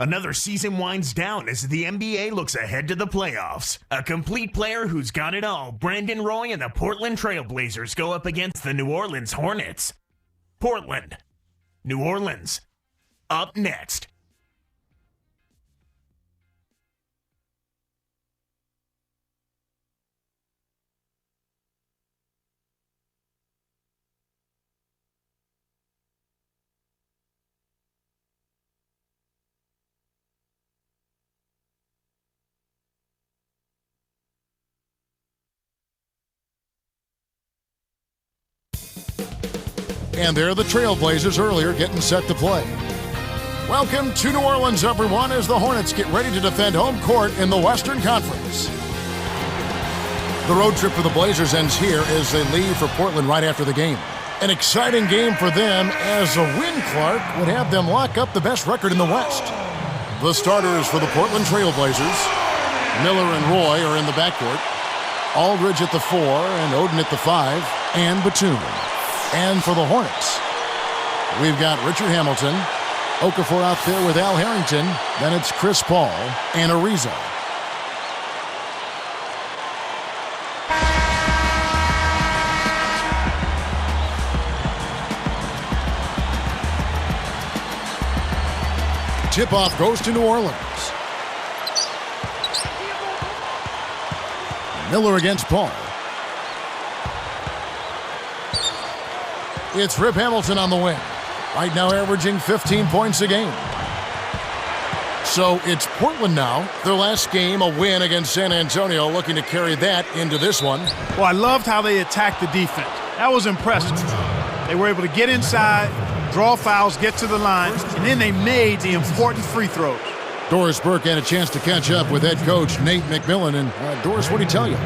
Another season winds down as the NBA looks ahead to the playoffs. A complete player who's got it all, Brandon Roy and the Portland Trail Blazers go up against the New Orleans Hornets. Portland, New Orleans, up next. And there are the Trailblazers earlier getting set to play. Welcome to New Orleans, everyone, as the Hornets get ready to defend home court in the Western Conference. The road trip for the Blazers ends here as they leave for Portland right after the game. An exciting game for them as a win, Clark, would have them lock up the best record in the West. The starters for the Portland Trailblazers, Miller and Roy are in the backcourt. Aldridge at the 4 and Oden at the 5, and Batum. And for the Hornets, we've got Richard Hamilton, Okafor out there with Al Harrington, then it's Chris Paul and Ariza. Tip-off goes to New Orleans. Miller against Paul. It's Rip Hamilton on the wing. Right now averaging 15 points a game. So it's Portland now. Their last game, a win against San Antonio, looking to carry that into this one. Well, I loved how they attacked the defense. That was impressive. They were able to get inside, draw fouls, get to the line, and then they made the important free throws. Doris Burke had a chance to catch up with head coach Nate McMillan. And Doris, what did he tell you?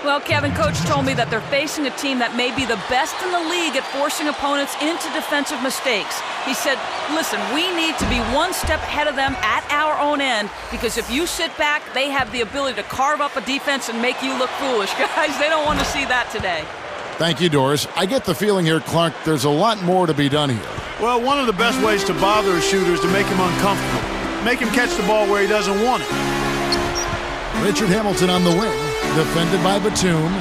Well, Kevin, Coach told me that they're facing a team that may be the best in the league at forcing opponents into defensive mistakes. He said, listen, we need to be one step ahead of them at our own end, because if you sit back, they have the ability to carve up a defense and make you look foolish. Guys, they don't want to see that today. Thank you, Doris. I get the feeling here, Clark, there's a lot more to be done here. Well, one of the best ways to bother a shooter is to make him uncomfortable. Make him catch the ball where he doesn't want it. Richard Hamilton on the wing. Defended by Batum.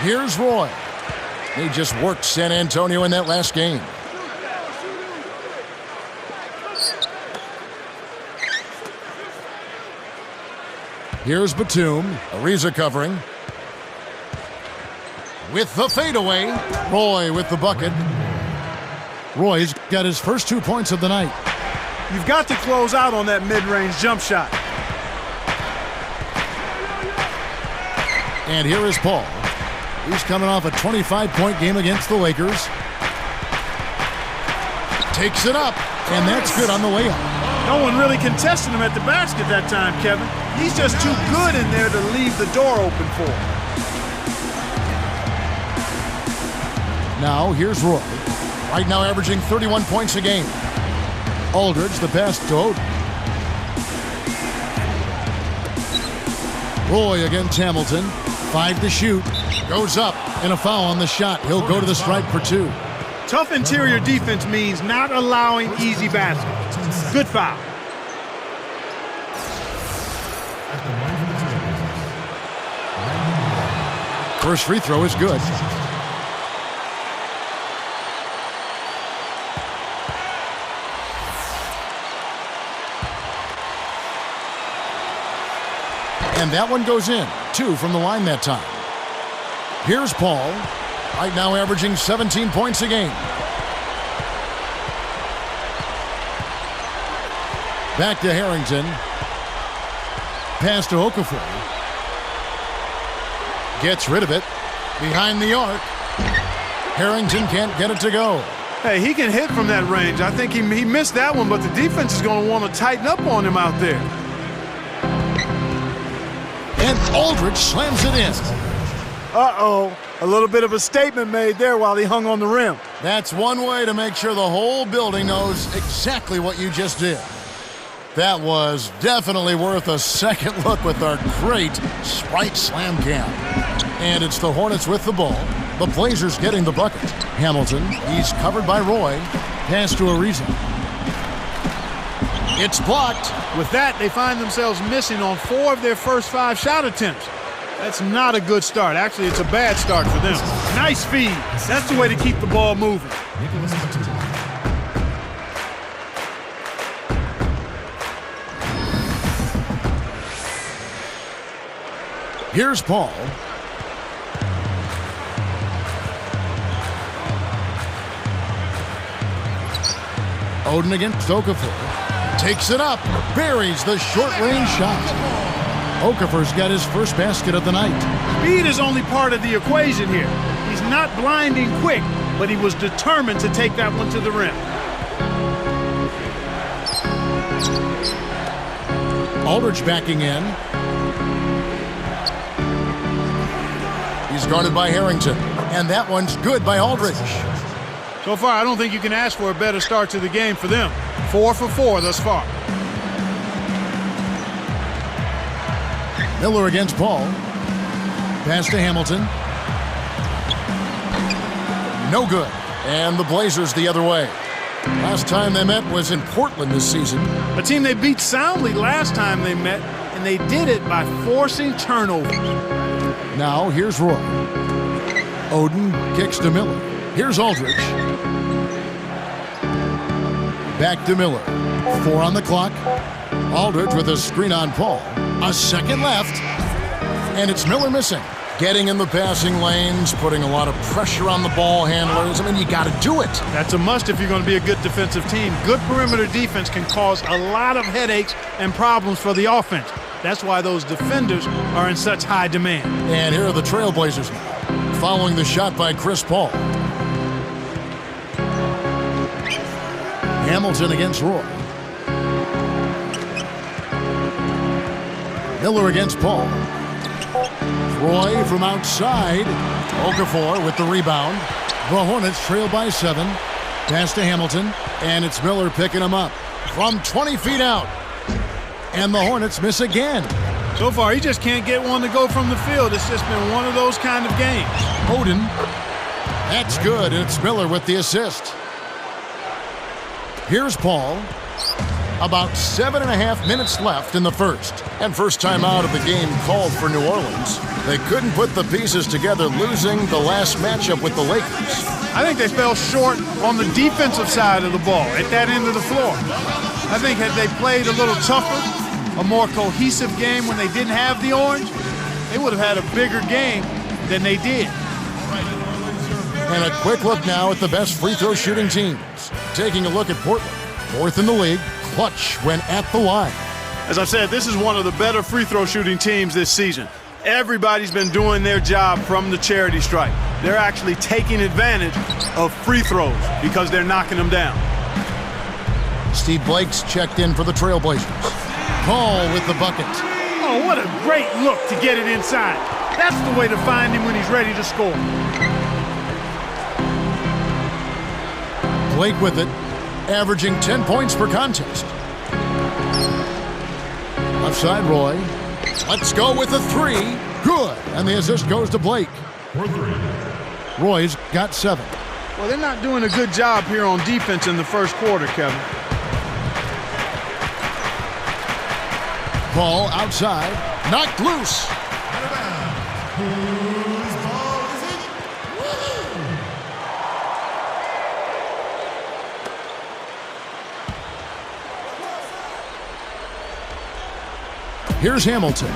Here's Roy. He just worked San Antonio in that last game. Here's Batum. Ariza covering. With the fadeaway. Roy with the bucket. Roy's got his first 2 points of the night. You've got to close out on that mid-range jump shot. And here is Paul. He's coming off a 25-point game against the Lakers. Takes it up, and that's good on the way up. No one really contested him at the basket that time, Kevin. He's just too good in there to leave the door open for him. Now, here's Roy. Right now averaging 31 points a game. Aldridge, the pass to Oden. Roy against Hamilton. 5 to shoot. Goes up, and a foul on the shot. He'll go to the stripe for 2. Tough interior defense means not allowing easy baskets. Good foul. First free throw is good. And that one goes in. 2 from the line that time. Here's Paul. Right now averaging 17 points a game. Back to Harrington. Pass to Okafor. Gets rid of it. Behind the arc. Harrington can't get it to go. Hey, he can hit from that range. I think he missed that one, but the defense is going to want to tighten up on him out there. And Aldridge slams it in. Uh-oh. A little bit of a statement made there while he hung on the rim. That's one way to make sure the whole building knows exactly what you just did. That was definitely worth a second look with our great Sprite Slam Cam. And it's the Hornets with the ball. The Blazers getting the bucket. Hamilton, he's covered by Roy. Pass to Ariza. It's blocked. With that, they find themselves missing on 4 of their first 5 shot attempts. That's not a good start. Actually, it's a bad start for them. Nice feed. That's the way to keep the ball moving. Here's Paul. Oden against Okafor. Takes it up. Buries the short-range shot. Okafor's got his first basket of the night. Speed is only part of the equation here. He's not blinding quick, but he was determined to take that one to the rim. Aldridge backing in. He's guarded by Harrington. And that one's good by Aldridge. So far, I don't think you can ask for a better start to the game for them. 4 for 4 thus far. Miller against Paul. Pass to Hamilton. No good. And the Blazers the other way. Last time they met was in Portland this season. A team they beat soundly last time they met, and they did it by forcing turnovers. Now here's Roy. Oden kicks to Miller. Here's Aldridge. Back to Miller. 4 on the clock. Aldridge with a screen on Paul. A second left. And it's Miller missing. Getting in the passing lanes, putting a lot of pressure on the ball handlers. I mean, you got to do it. That's a must if you're going to be a good defensive team. Good perimeter defense can cause a lot of headaches and problems for the offense. That's why those defenders are in such high demand. And here are the Trailblazers now, following the shot by Chris Paul. Hamilton against Roy. Miller against Paul. Roy from outside. Okafor with the rebound. The Hornets trail by 7. Pass to Hamilton, and it's Miller picking him up from 20 feet out. And the Hornets miss again. So far, he just can't get one to go from the field. It's just been one of those kind of games. Oden. That's good, and it's Miller with the assist. Here's Paul. About 7.5 minutes left in the first. And first time out of the game called for New Orleans. They couldn't put the pieces together, losing the last matchup with the Lakers. I think they fell short on the defensive side of the ball at that end of the floor. I think had they played a little tougher, a more cohesive game when they didn't have the orange, they would have had a bigger game than they did. And a quick look now at the best free throw shooting teams. Taking a look at Portland, 4th in the league, clutch when at the line. As I said, this is one of the better free throw shooting teams this season. Everybody's been doing their job from the charity stripe. They're actually taking advantage of free throws because they're knocking them down. Steve Blake's checked in for the Trailblazers. Paul with the bucket. Oh, what a great look to get it inside. That's the way to find him when he's ready to score. Blake with it, averaging 10 points per contest. Left side, Roy. Let's go with a 3. Good. And the assist goes to Blake. Roy's got 7. Well, they're not doing a good job here on defense in the first quarter, Kevin. Ball outside. Knocked loose. Here's Hamilton.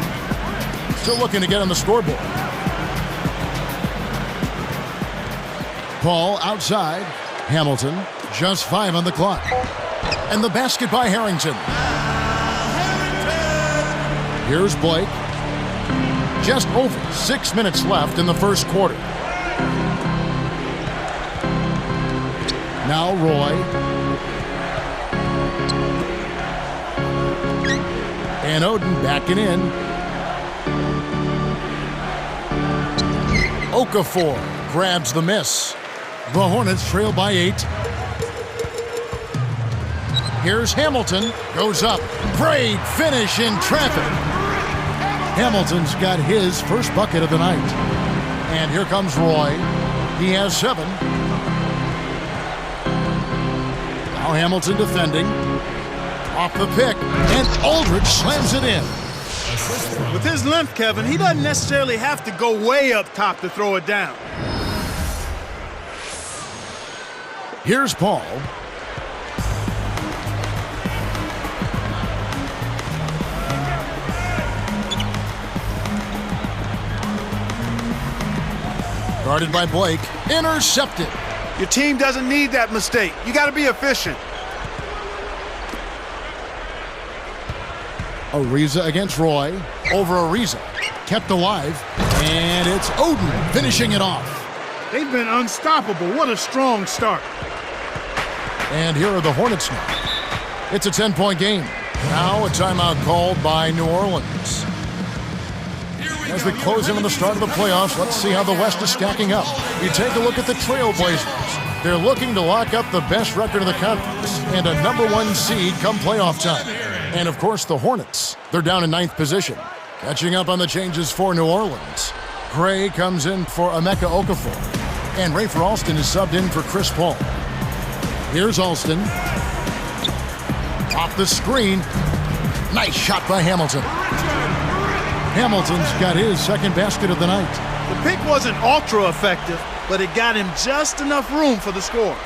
Still looking to get on the scoreboard. Paul outside. Hamilton, just 5 on the clock. And the basket by Harrington. Here's Blake. Just over 6 minutes left in the first quarter. Now Roy. And Oden backing in. Okafor grabs the miss. The Hornets trail by 8. Here's Hamilton. Goes up. Great finish in traffic. Hamilton's got his first bucket of the night. And here comes Roy. He has 7. Now Hamilton defending. Off the pick, and Aldridge slams it in. With his length, Kevin, he doesn't necessarily have to go way up top to throw it down. Here's Paul. Guarded by Blake. Intercepted. Your team doesn't need that mistake. You got to be efficient. Ariza against Roy. Over Ariza. Kept alive. And it's Oden finishing it off. They've been unstoppable. What a strong start. And here are the Hornets now. It's a 10-point game. Now a timeout called by New Orleans. As we close in on the start of the playoffs, let's see how the West is stacking up. You take a look at the Trailblazers. They're looking to lock up the best record in the conference and a #1 seed come playoff time. And, of course, the Hornets. They're down in 9th position. Catching up on the changes for New Orleans. Gray comes in for Emeka Okafor. And Rafer Alston is subbed in for Chris Paul. Here's Alston. Off the screen. Nice shot by Hamilton. Hamilton's got his second basket of the night. The pick wasn't ultra effective, but it got him just enough room for the score.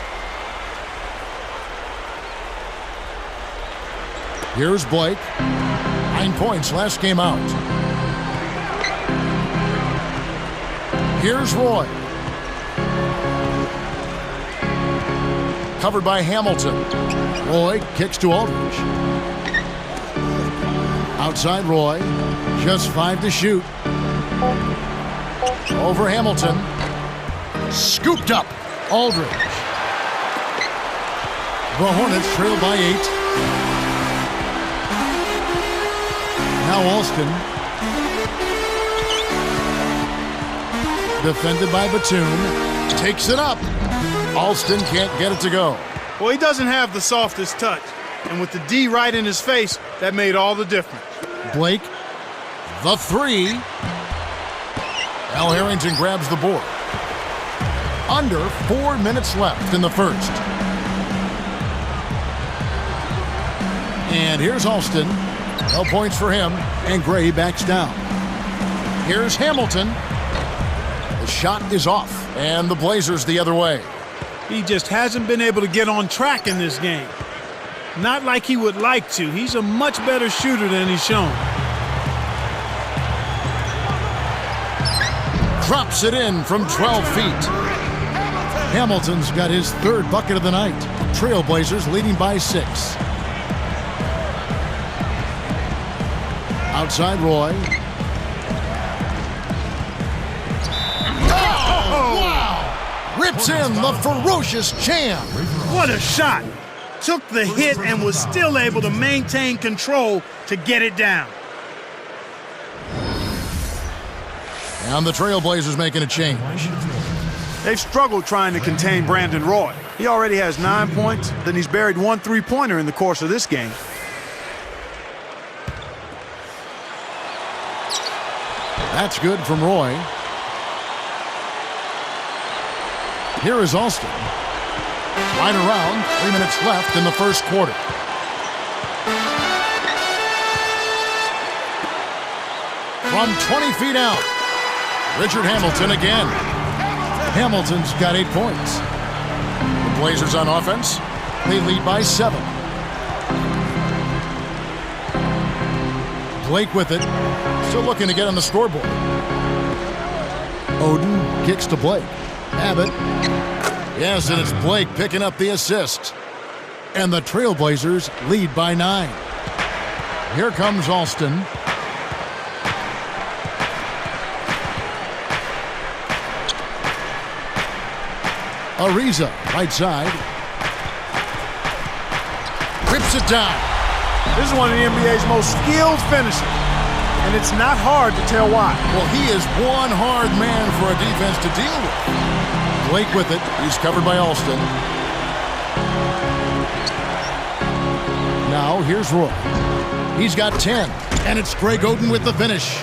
Here's Blake. 9 points last game out. Here's Roy. Covered by Hamilton. Roy kicks to Aldridge. Outside Roy. Just 5 to shoot. Over Hamilton. Scooped up. Aldridge. The Hornets trail by 8. Now Alston. Defended by Batum. Takes it up. Alston can't get it to go. Well, he doesn't have the softest touch. And with the D right in his face, that made all the difference. Blake. The 3. Al Harrington grabs the board. Under 4 minutes left in the first. And here's Alston. No points for him, and Gray backs down. Here's Hamilton. The shot is off, and the Blazers the other way. He just hasn't been able to get on track in this game. Not like he would like to. He's a much better shooter than he's shown. Drops it in from 12 feet. Hamilton's got his third bucket of the night. Trailblazers leading by 6. Outside Roy. Oh, wow! Rips in the ferocious champ. What a shot! Took the hit and was still able to maintain control to get it down. And the Trailblazers making a change. They've struggled trying to contain Brandon Roy. He already has 9 points, then he's buried 1 3-pointer in the course of this game. That's good from Roy. Here is Alston. Right around, 3 minutes left in the first quarter. From 20 feet out, Richard Hamilton again. Hamilton's got 8 points. The Blazers on offense, they lead by 7. Blake with it, still looking to get on the scoreboard. Oden kicks to Blake. Abbott. Yes, and it's Blake picking up the assist. And the Trailblazers lead by 9. Here comes Alston. Ariza, right side. Rips it down. This is one of the NBA's most skilled finishers, and it's not hard to tell why. Well, he is one hard man for a defense to deal with. Blake with it. He's covered by Alston. Now, here's Roy. He's got 10, and it's Greg Oden with the finish.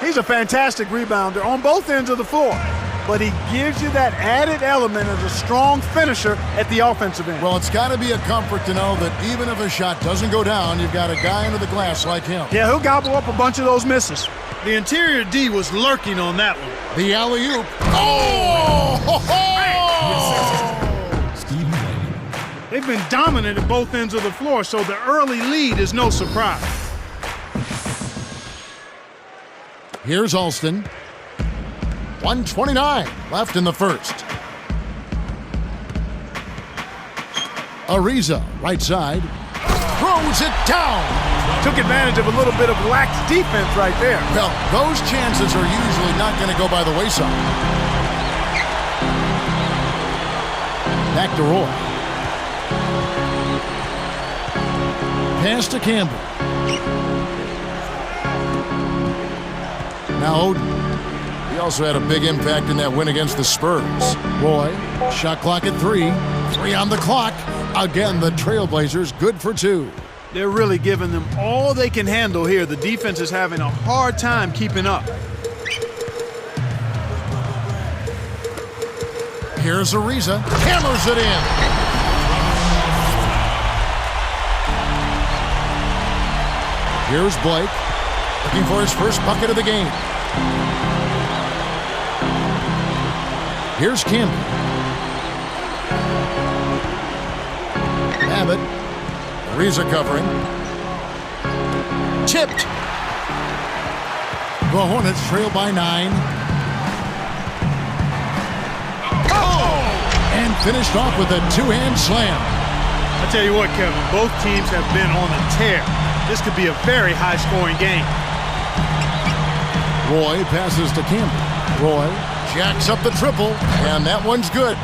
He's a fantastic rebounder on both ends of the floor. but he gives you that added element as a strong finisher at the offensive end. Well, it's got to be a comfort to know that even if a shot doesn't go down, you've got a guy under the glass like him. Yeah, he'll gobble up a bunch of those misses. The interior D was lurking on that one. The alley-oop. Oh! Ho, ho! They've been dominant at both ends of the floor, so the early lead is no surprise. Here's Alston. 1:29 left in the first. Ariza, right side, throws it down. Took advantage of a little bit of lax defense right there. Well, those chances are usually not going to go by the wayside. Back to Roy. Pass to Campbell. Now Oden. He also had a big impact in that win against the Spurs. Roy, shot clock at 3. 3 on the clock. Again, the Trailblazers good for 2. They're really giving them all they can handle here. The defense is having a hard time keeping up. Here's Ariza. Hammers it in. Here's Blake. Looking for his first bucket of the game. Here's Campbell. Abbott. Ariza covering. Tipped. The Hornets trail by 9. Oh! And finished off with a two-hand slam. I tell you what, Kevin, both teams have been on a tear. This could be a very high-scoring game. Roy passes to Campbell. Roy jacks up the triple, and that one's good.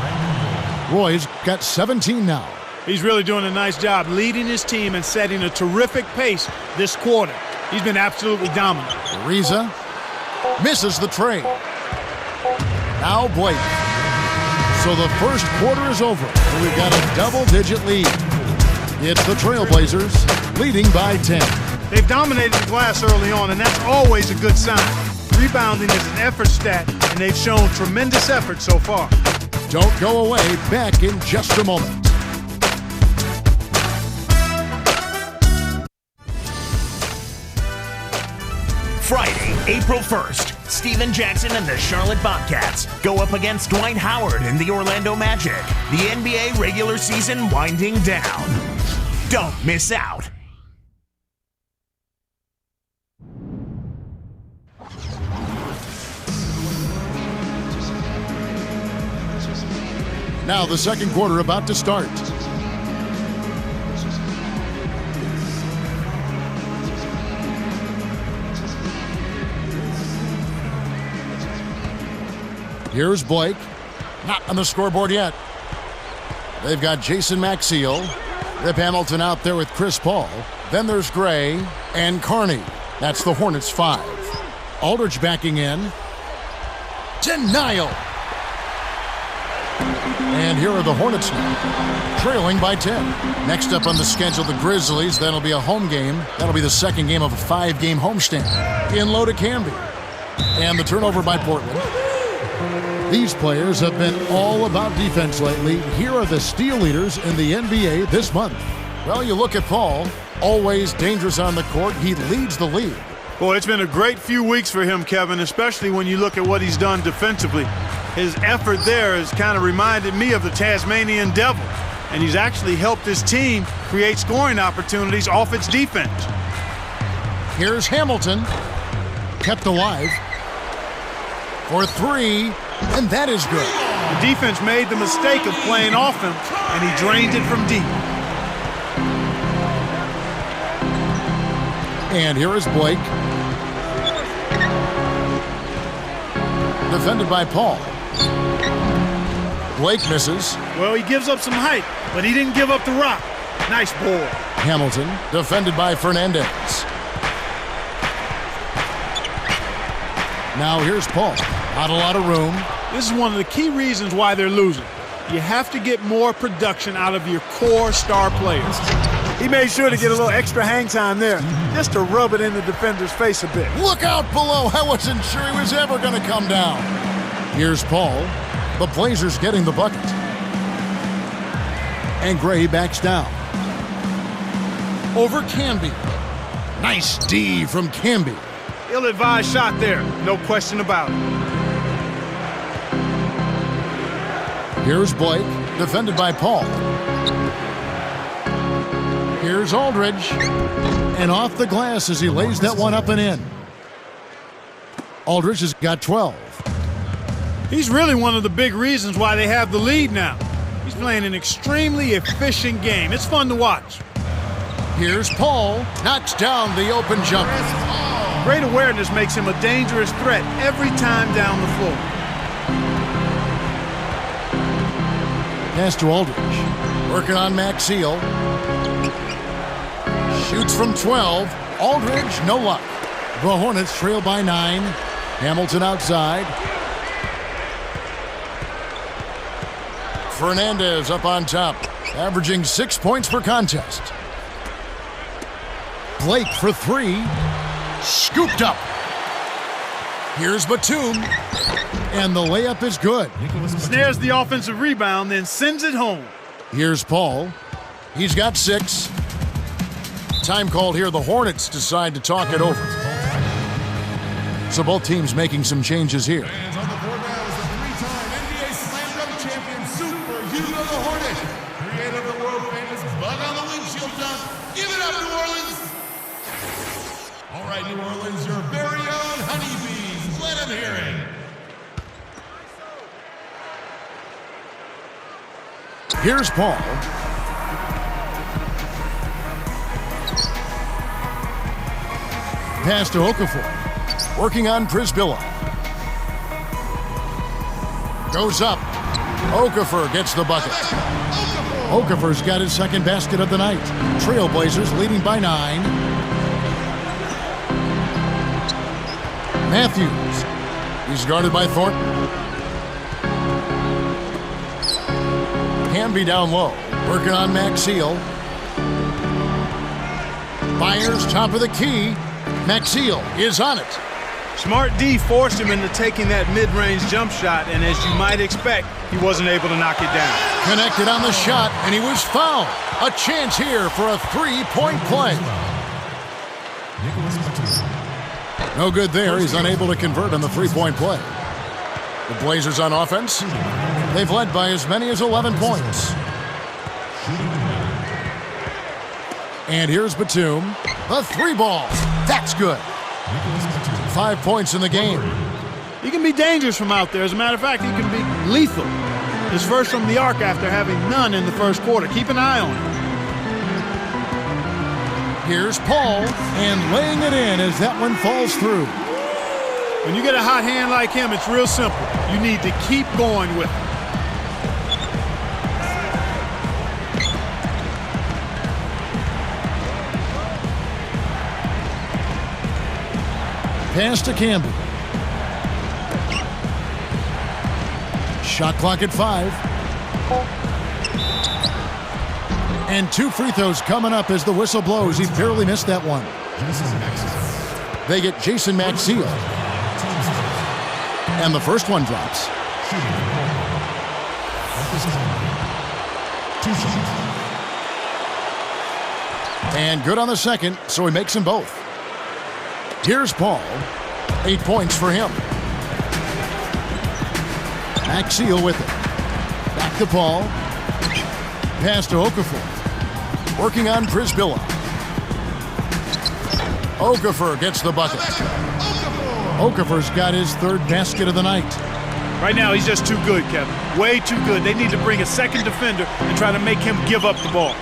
Roy's got 17 now. He's really doing a nice job leading his team and setting a terrific pace this quarter. He's been absolutely dominant. Ariza misses the trade. Now Blake. So the first quarter is over, and we've got a double-digit lead. It's the Trailblazers leading by 10. They've dominated the glass early on, and that's always a good sign. Rebounding is an effort stat, and they've shown tremendous effort so far. Don't go away. Back in just a moment. Friday, April 1st, Steven Jackson and the Charlotte Bobcats go up against Dwight Howard and the Orlando Magic. The NBA regular season winding down. Don't miss out. Now the second quarter about to start. Here's Blake. Not on the scoreboard yet. They've got Jason Maxiell. Rip Hamilton out there with Chris Paul. Then there's Gray and Carney. That's the Hornets 5. Aldridge backing in. Denial. And here are the Hornets now, trailing by 10. Next up on the schedule, the Grizzlies. That'll be a home game. That'll be the second game of a 5-game homestand. In low to Camby. And the turnover by Portland. These players have been all about defense lately. Here are the steal leaders in the NBA this month. Well, you look at Paul, always dangerous on the court. He leads the league. Boy, it's been a great few weeks for him, Kevin, especially when you look at what he's done defensively. His effort there has kind of reminded me of the Tasmanian Devil, and he's actually helped his team create scoring opportunities off its defense. Here's Hamilton, kept alive for 3, and that is good. The defense made the mistake of playing off him, and he drained it from deep. And here is Blake. Defended by Paul. Blake misses. Well, he gives up some height, but he didn't give up the rock. Nice ball. Hamilton, defended by Fernandez. Now here's Paul. Not a lot of room. This is one of the key reasons why they're losing. You have to get more production out of your core star players. He made sure to get a little extra hang time there, just to rub it in the defender's face a bit. Look out below. I wasn't sure he was ever going to come down. Here's Paul. The Blazers getting the bucket. And Gray backs down. Over Camby. Nice D from Camby. Ill-advised shot there, no question about it. Here's Blake, defended by Paul. Here's Aldridge. And off the glass as he lays that one up and in. Aldridge has got 12. He's really one of the big reasons why they have the lead now. He's playing an extremely efficient game. It's fun to watch. Here's Paul. Knocks down the open jumper. Great awareness makes him a dangerous threat every time down the floor. Pass to Aldridge. Working on Maxeel. Shoots from 12. Aldridge, no luck. The Hornets trail by 9. Hamilton outside. Fernandez up on top, averaging 6 points per contest. Blake for 3. Scooped up. Here's Batum. And the layup is good. Snares the offensive rebound, then sends it home. Here's Paul. He's got 6. Time called here. The Hornets decide to talk it over. So both teams making some changes here. And on the board now is the 3-time NBA Slam Dunk champion, superhero the Hornet. Creator of the world famous bug on the windshield dunk. Give it up, New Orleans. All right, New Orleans, your very own honeybees. Let them hear it. Here's Paul. Pass to Okafor. Working on Prisbilla. Goes up. Okafor gets the bucket. Okafor's got his second basket of the night. Trailblazers leading by 9. Matthews. He's guarded by Thornton. Camby down low. Working on Maxeel. Byers top of the key. Maxeel is on it. Smart D forced him into taking that mid-range jump shot, and as you might expect, he wasn't able to knock it down. Connected on the shot, and he was fouled. A chance here for a 3-point play. No good there. He's unable to convert on the 3-point play. The Blazers on offense. They've led by as many as 11 points. And here's Batum. The 3-ball. That's good. 5 points in the game. He can be dangerous from out there. As a matter of fact, he can be lethal. His first from the arc after having none in the first quarter. Keep an eye on him. Here's Paul, and laying it in as that one falls through. When you get a hot hand like him, it's real simple. You need to keep going with it. Pass to Camby. Shot clock at 5. And 2 free throws coming up as the whistle blows. He barely missed that one. They get Jason Maxeel. And the first one drops. And good on the second, so he makes them both. Here's Paul. 8 points for him. Maxeel with it. Back to Paul. Pass to Okafor. Working on Prisbilla. Okafor gets the bucket. Okafor's got his 3rd basket of the night. Right now, he's just too good, Kevin. Way too good. They need to bring a second defender and try to make him give up the ball.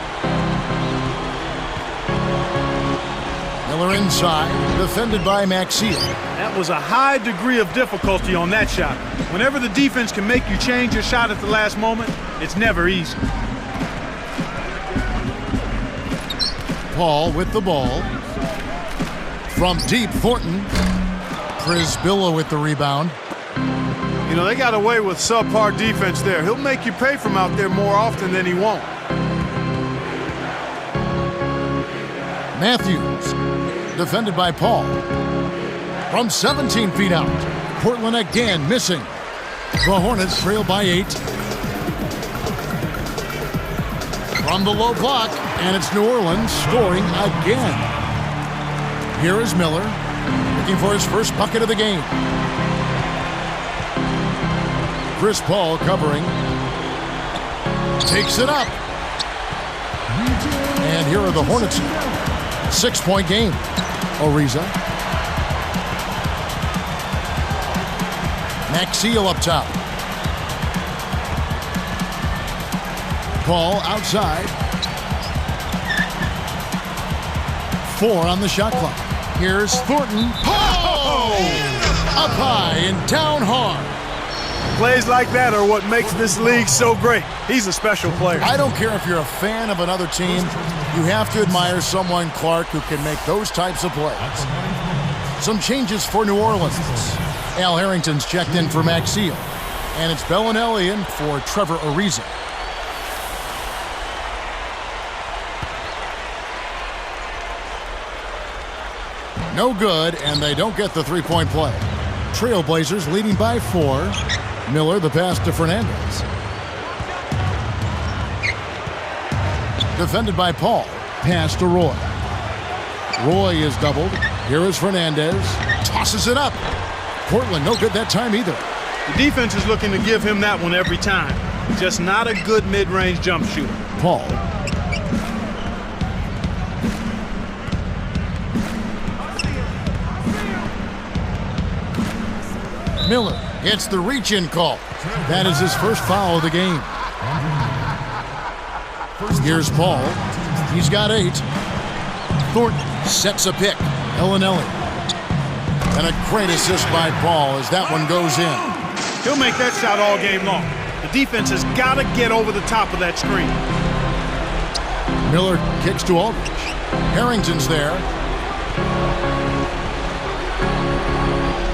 Miller inside, defended by Maxeel. That was a high degree of difficulty on that shot. Whenever the defense can make you change your shot at the last moment, it's never easy. Paul with the ball. From deep, Thornton. Prisbilla with the rebound. You know, they got away with subpar defense there. He'll make you pay from out there more often than he won't. Matthews, defended by Paul. From 17 feet out, Portland again missing. The Hornets trail by 8. From the low block, and it's New Orleans scoring again. Here is Miller, looking for his first bucket of the game. Chris Paul covering. Takes it up. And here are the Hornets. 6-point game. Ariza. Maxeel up top. Paul outside. 4 on the shot clock. Here's Thornton. Oh! Up high and down hard. Plays like that are what makes this league so great. He's a special player. I don't care if you're a fan of another team. You have to admire someone, Clark, who can make those types of plays. Some changes for New Orleans. Al Harrington's checked in for Maxeel. And it's Bellinelli in for Trevor Ariza. No good, and they don't get the three-point play. Trailblazers leading by 4. Miller, the pass to Fernandez. Defended by Paul. Pass to Roy. Roy is doubled. Here is Fernandez. Tosses it up. Portland, no good that time either. The defense is looking to give him that one every time. Just not a good mid-range jump shooter. Paul. Miller gets the reach-in call. That is his first foul of the game. Here's Paul. He's got 8. Thornton sets a pick. Bellinelli. And a great assist by Paul as that one goes in. He'll make that shot all game long. The defense has got to get over the top of that screen. Miller kicks to Aldridge. Harrington's there.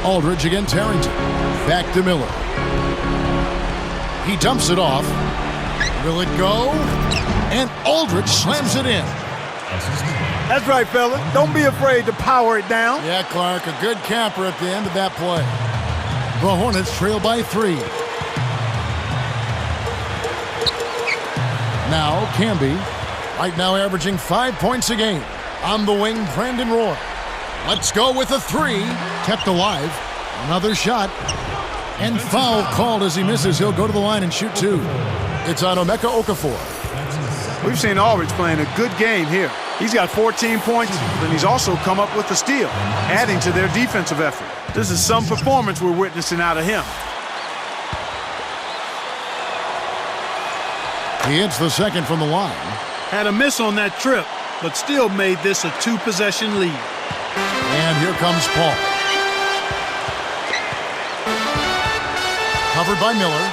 Aldridge against Harrington. Back to Miller. He dumps it off. Will it go? And Aldridge slams it in. That's right, fella. Don't be afraid to power it down. Yeah, Clark, a good camper at the end of that play. The Hornets trail by 3. Now, Camby, right now averaging 5 points a game. On the wing, Brandon Roy. Let's go with a 3. Kept alive. Another shot. And foul called as he misses. He'll go to the line and shoot 2. It's on Emeka Okafor. We've seen Aldridge playing a good game here. He's got 14 points, and he's also come up with a steal, adding to their defensive effort. This is some performance we're witnessing out of him. He hits the second from the line. Had a miss on that trip, but still made this a 2-possession lead. And here comes Paul. Covered by Miller.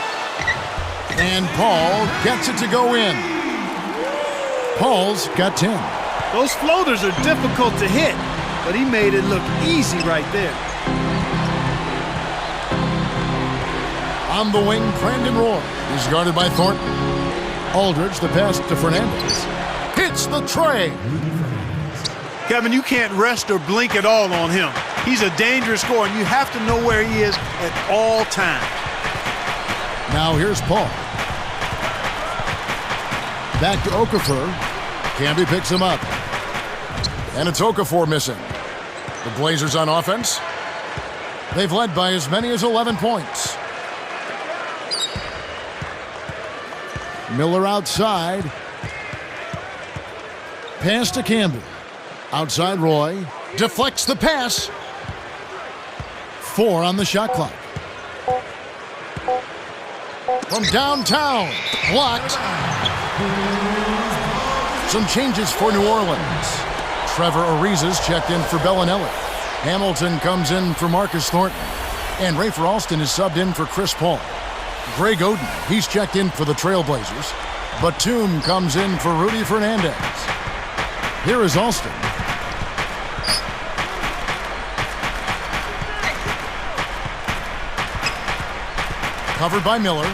And Paul gets it to go in. Paul's got 10. Those floaters are difficult to hit, but he made it look easy right there. On the wing, Brandon Roy. He's guarded by Thornton. Aldridge, the pass to Fernandez. Hits the tray. Kevin, you can't rest or blink at all on him. He's a dangerous scorer, and you have to know where he is at all times. Now here's Paul. Back to Okafor. Camby picks him up. And it's Okafor missing. The Blazers on offense. They've led by as many as 11 points. Miller outside. Pass to Camby. Outside Roy. Deflects the pass. 4 on the shot clock. From downtown. Blocked. Some changes for New Orleans. Trevor Ariza's checked in for Bellinelli. Hamilton comes in for Marcus Thornton. And Rafer Alston is subbed in for Chris Paul. Greg Oden, he's checked in for the Trailblazers. Batum comes in for Rudy Fernandez. Here is Alston. Covered by Miller.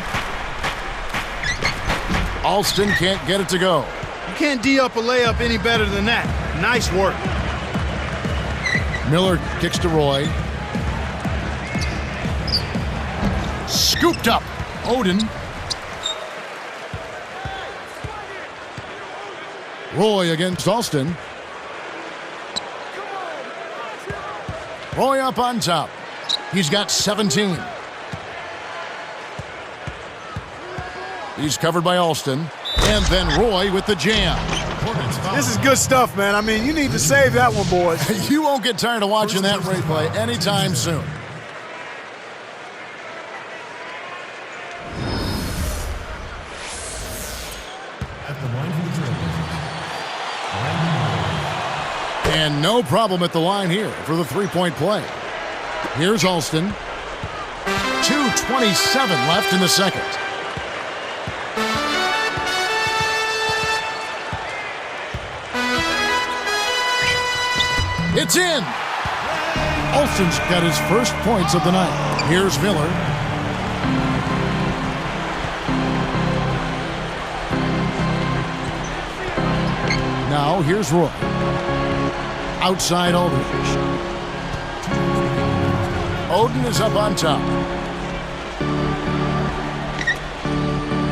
Alston can't get it to go. You can't D up a layup any better than that. Nice work. Miller kicks to Roy. Scooped up. Oden. Roy against Alston. Roy up on top. He's got 17. He's covered by Alston. And then Roy with the jam. This is good stuff, man. I mean, you need to save that one, boys. You won't get tired of watching that replay anytime soon. At the line for the Trailblazers. And no problem at the line here for the three-point play. Here's Alston. 2:27 left in the second. It's in! Alston's got his first points of the night. Here's Miller. Now here's Roy. Outside Aldridge. Oden is up on top.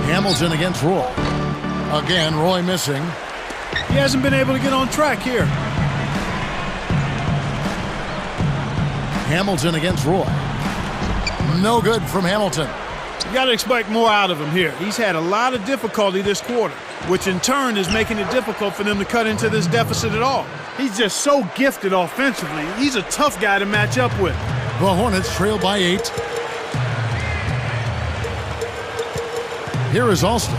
Hamilton against Roy. Again, Roy missing. He hasn't been able to get on track here. Hamilton against Roy. No good from Hamilton. You got to expect more out of him here. He's had a lot of difficulty this quarter, which in turn is making it difficult for them to cut into this deficit at all. He's just so gifted offensively. He's a tough guy to match up with. The Hornets trail by 8. Here is Alston.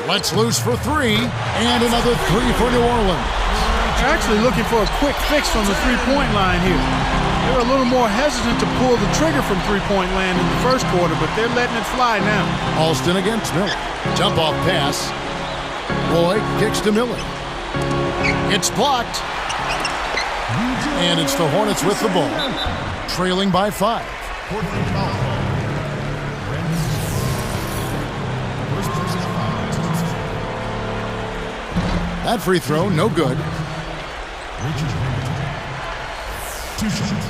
Let's loose for 3, and another 3 for New Orleans. They're actually looking for a quick fix from the three-point line here. They're a little more hesitant to pull the trigger from three-point land in the first quarter, but they're letting it fly now. Alston against Miller. Jump-off pass. Roy kicks to Miller. It's blocked. And it's the Hornets with the ball, trailing by 5. That free throw, no good. 2 shots.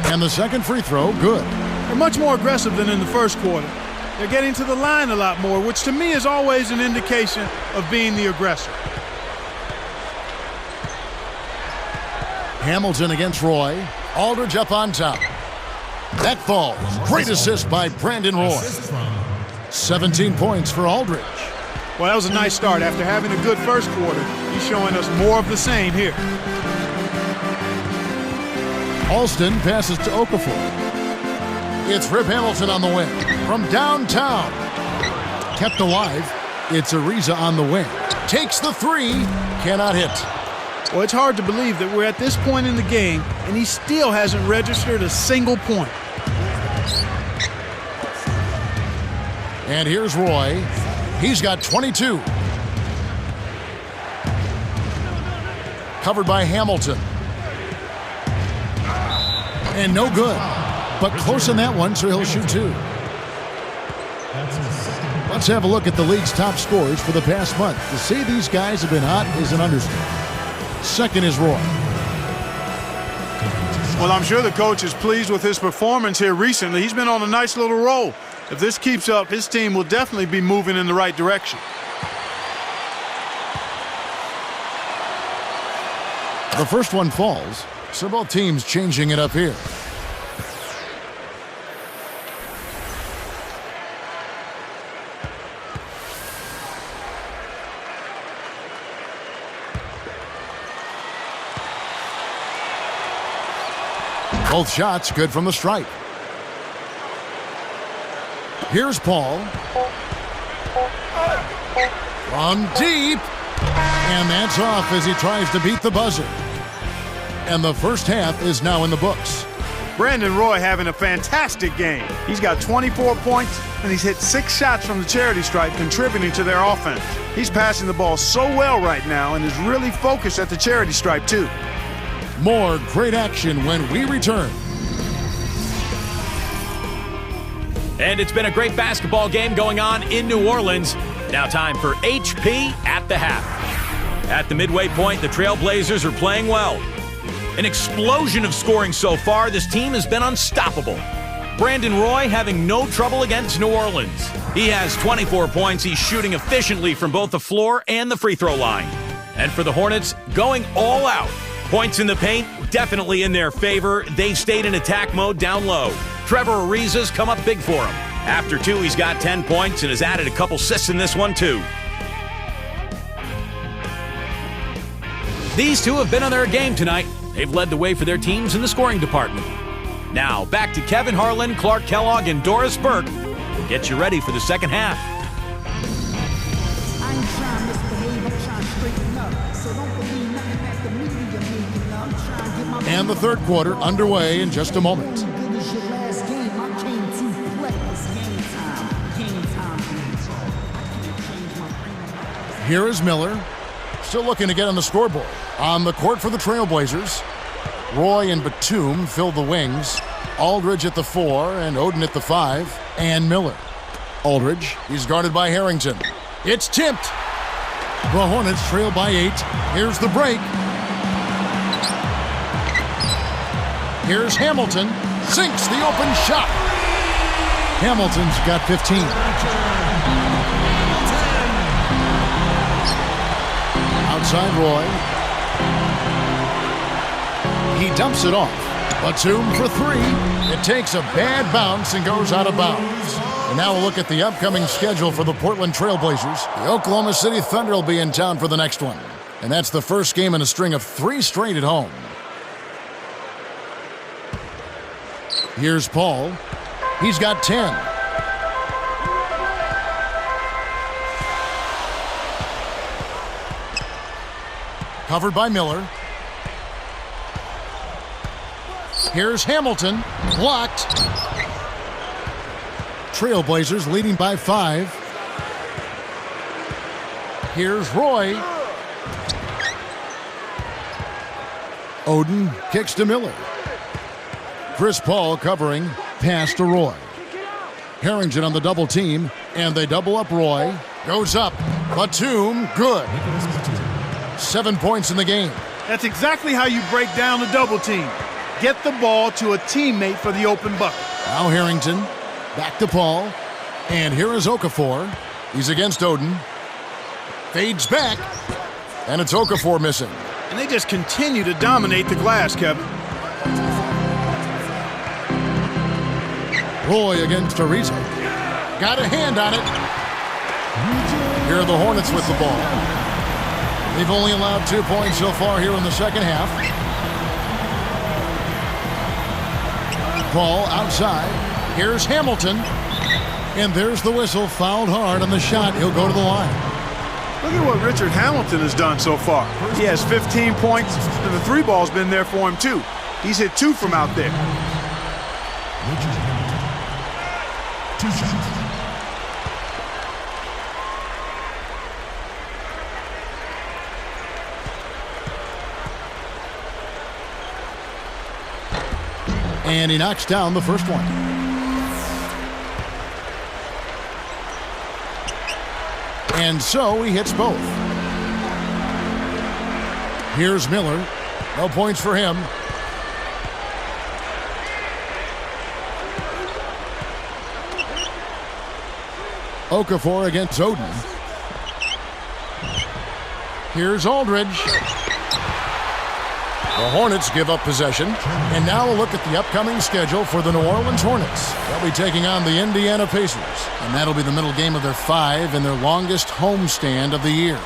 And the second free throw, good. They're much more aggressive than in the first quarter. They're getting to the line a lot more, which to me is always an indication of being the aggressor. Hamilton against Roy. Aldridge up on top. That falls. Great assist by Brandon Roy. 17 points for Aldridge. Well, that was a nice start. After having a good first quarter, he's showing us more of the same here. Alston passes to Okafor. It's Rip Hamilton on the wing. From downtown. Kept alive. It's Ariza on the wing. Takes the 3. Cannot hit. Well, it's hard to believe that we're at this point in the game and he still hasn't registered a single point. And here's Roy. He's got 22. Covered by Hamilton. And no good. But close on that one, so he'll shoot 2. Let's have a look at the league's top scorers for the past month. To say these guys have been hot is an understatement. Second is Roy. Well, I'm sure the coach is pleased with his performance here recently. He's been on a nice little roll. If this keeps up, his team will definitely be moving in the right direction. The first one falls, so both teams changing it up here. Both shots good from the stripe. Here's Paul. From deep. And that's off as he tries to beat the buzzer. And the first half is now in the books. Brandon Roy having a fantastic game. He's got 24 points, and he's hit 6 shots from the charity stripe, contributing to their offense. He's passing the ball so well right now and is really focused at the charity stripe, too. More great action when we return. And it's been a great basketball game going on in New Orleans. Now time for HP at the half. At the midway point, the Trailblazers are playing well. An explosion of scoring so far. This team has been unstoppable. Brandon Roy having no trouble against New Orleans. He has 24 points. He's shooting efficiently from both the floor and the free throw line. And for the Hornets, going all out. Points in the paint, definitely in their favor. They've stayed in attack mode down low. Trevor Ariza's come up big for him. After two, he's got 10 points and has added a couple assists in this one, too. These two have been on their game tonight. They've led the way for their teams in the scoring department. Now, back to Kevin Harlan, Clark Kellogg, and Doris Burke. We'll get you ready for the second half. And the third quarter underway in just a moment. Here is Miller, still looking to get on the scoreboard. On the court for the Trailblazers, Roy and Batum fill the wings. Aldridge at the 4 and Oden at the 5, and Miller. Aldridge, he's guarded by Harrington. It's tipped. The Hornets trail by 8. Here's the break. Here's Hamilton, sinks the open shot. Hamilton's got 15. Outside Roy. He dumps it off. Batum for 3. It takes a bad bounce and goes out of bounds. And now we'll look at the upcoming schedule for the Portland Trailblazers. The Oklahoma City Thunder will be in town for the next one. And that's the first game in a string of 3 straight at home. Here's Paul. He's got 10. Covered by Miller. Here's Hamilton. Blocked. Trailblazers leading by 5. Here's Roy. Oden kicks to Miller. Chris Paul covering. Pass to Roy. Harrington on the double team, and they double up Roy. Goes up. Batum, good. 7 points in the game. That's exactly how you break down the double team. Get the ball to a teammate for the open bucket. Now Harrington, back to Paul, and here is Okafor. He's against Oden. Fades back, and it's Okafor missing. And they just continue to dominate the glass, Kevin. Roy against Ariza. Got a hand on it. Here are the Hornets with the ball. They've only allowed 2 points so far here in the second half. Paul outside. Here's Hamilton. And there's the whistle. Fouled hard on the shot. He'll go to the line. Look at what Richard Hamilton has done so far. He has 15 points, and the 3 ball's been there for him, too. He's hit 2 from out there. Richard Hamilton. 2 shots. And he knocks down the first one. And so he hits both. Here's Miller. No points for him. Okafor against Oden. Here's Aldridge. The Hornets give up possession. And now we'll look at the upcoming schedule for the New Orleans Hornets. They'll be taking on the Indiana Pacers. And that'll be the middle game of their 5 and their longest homestand of the year.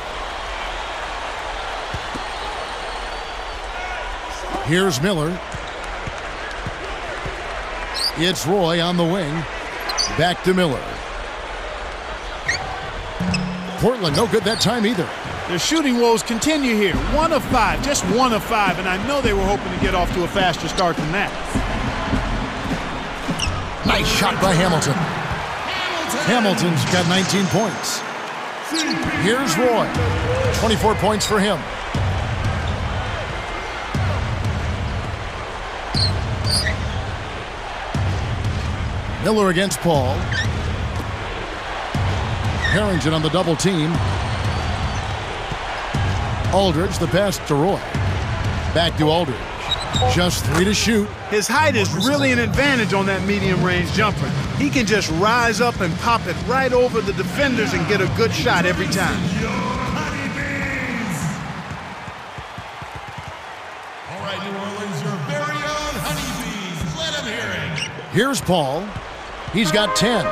Here's Miller. It's Roy on the wing. Back to Miller. Portland no good that time either. Their shooting woes continue here. 1 of 5, just 1 of 5, and I know they were hoping to get off to a faster start than that. Nice shot by Hamilton. Hamilton's got 19 points. Here's Roy. 24 points for him. Miller against Paul. Harrington on the double team. Aldridge, the pass to Roy. Back to Aldridge. Just 3 to shoot. His height is really an advantage on that medium-range jumper. He can just rise up and pop it right over the defenders and get a good shot every time. All right, New Orleans, your very own honeybees. Let him hear it. Here's Paul. He's got 10.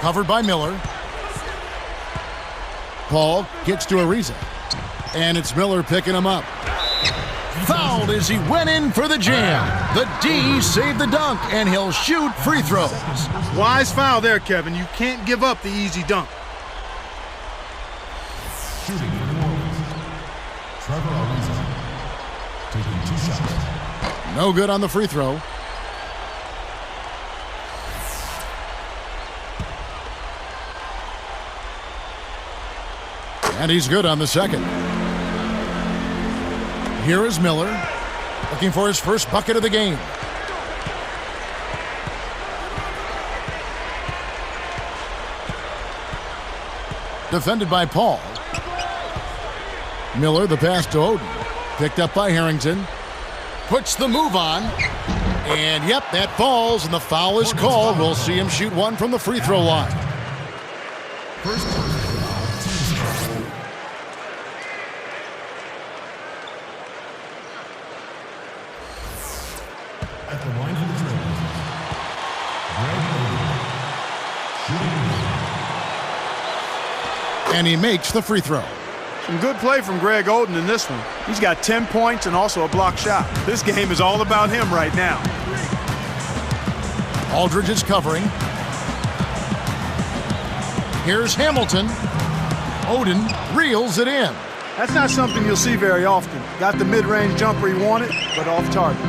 Covered by Miller. Paul gets to Ariza. And it's Miller picking him up. Fouled as he went in for the jam. The D saved the dunk, and he'll shoot free throws. Wise foul there, Kevin. You can't give up the easy dunk. Shooting for New Orleans. Trevor Ariza taking 2 shots. No good on the free throw. And he's good on the second. Here is Miller, looking for his first bucket of the game. Defended by Paul. Miller, the pass to Oden. Picked up by Harrington. Puts the move on. And yep, that falls, and the foul is called. We'll see him shoot one from the free throw line. First person. At the line for the Trailblazers, Greg Oden. And he makes the free throw. Some good play from Greg Oden in this one. He's got 10 points and also a block shot. This game is all about him right now. Aldridge is covering. Here's Hamilton. Oden reels it in. That's not something you'll see very often. Got the mid-range jumper he wanted, but off target.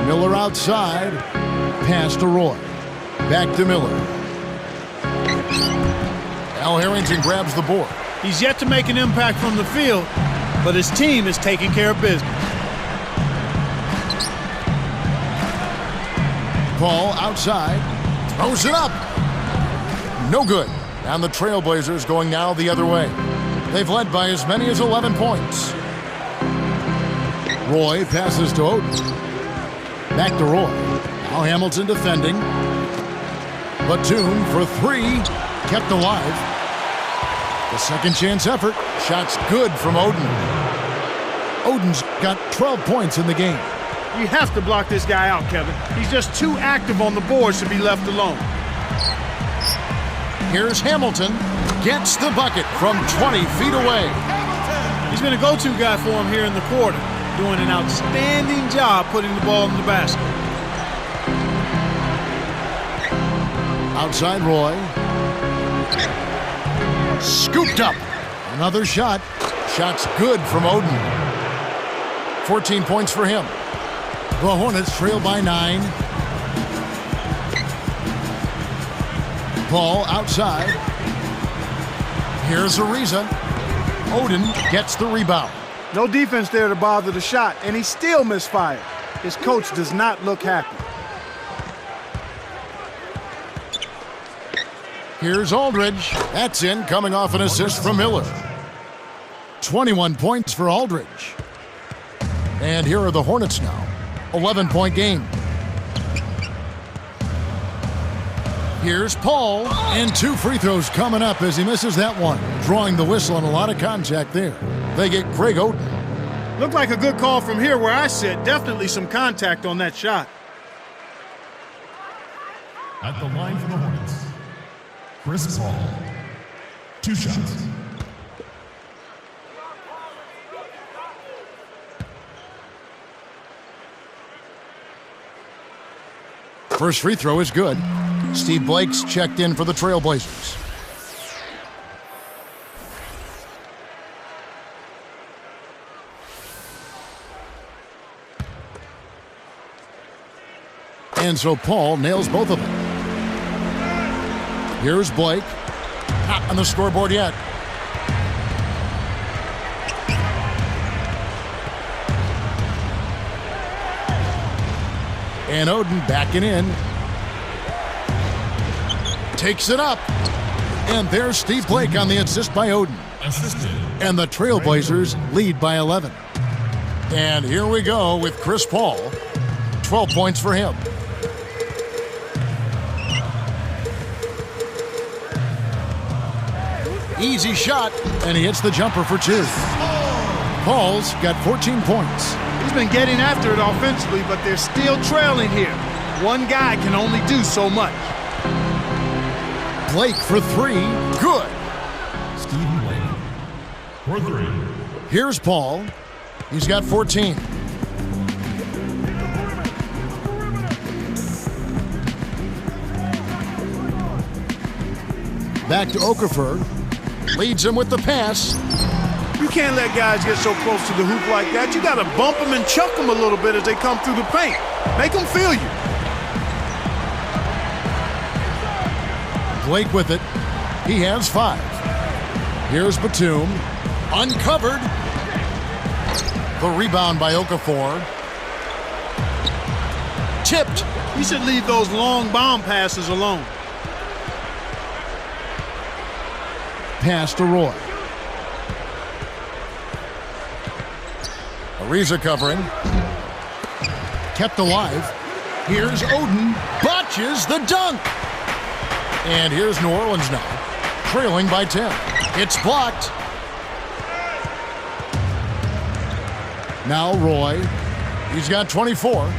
Miller outside. Pass to Roy. Back to Miller. Al Harrington grabs the board. He's yet to make an impact from the field, but his team is taking care of business. Paul outside. Throws it up. No good. And the Trailblazers going now the other way. They've led by as many as 11 points. Roy passes to Oden. Back to Roy. Now Hamilton defending. Batum for 3. Kept alive. The second chance effort. Shots good from Oden. Oden's got 12 points in the game. You have to block this guy out, Kevin. He's just too active on the boards to be left alone. Here's Hamilton. Gets the bucket from 20 feet away. He's been a go-to guy for him here in the quarter, doing an outstanding job putting the ball in the basket. Outside Roy. Scooped up. Another shot. Shot's good from Oden. 14 points for him. The Hornets trail by 9. Paul outside. Here's Ariza. Oden gets the rebound. No defense there to bother the shot, and he still misfired. His coach does not look happy. Here's Aldridge. That's in, coming off an assist from Miller. 21 points for Aldridge. And here are the Hornets now. 11-point game. Here's Paul, and 2 free throws coming up as he misses that one. Drawing the whistle and a lot of contact there. They get Greg Oden. Looked like a good call from here where I sit. Definitely some contact on that shot. At the line for the Hornets, Chris Paul. 2 shots. First free throw is good. Steve Blake's checked in for the Trailblazers. And so Paul nails both of them. Here's Blake. Not on the scoreboard yet. And Oden backing in. Takes it up. And there's Steve Blake on the assist by Oden. And the Trailblazers lead by 11. And here we go with Chris Paul. 12 points for him. Easy shot, and he hits the jumper for 2. Paul's got 14 points. He's been getting after it offensively, but they're still trailing here. One guy can only do so much. Blake for 3, good. Stephen Blake for 3. Here's Paul. He's got 14. Back to Okafor. Leads him with the pass. You can't let guys get so close to the hoop like that. You got to bump them and chuck them a little bit as they come through the paint. Make them feel you. Blake with it. He has 5. Here's Batum. Uncovered. The rebound by Okafor. Tipped. You should leave those long bomb passes alone. Pass to Roy. Ariza covering. Kept alive. Here's Oden. Botches the dunk. And here's New Orleans now. Trailing by 10. It's blocked. Now Roy. He's got 24.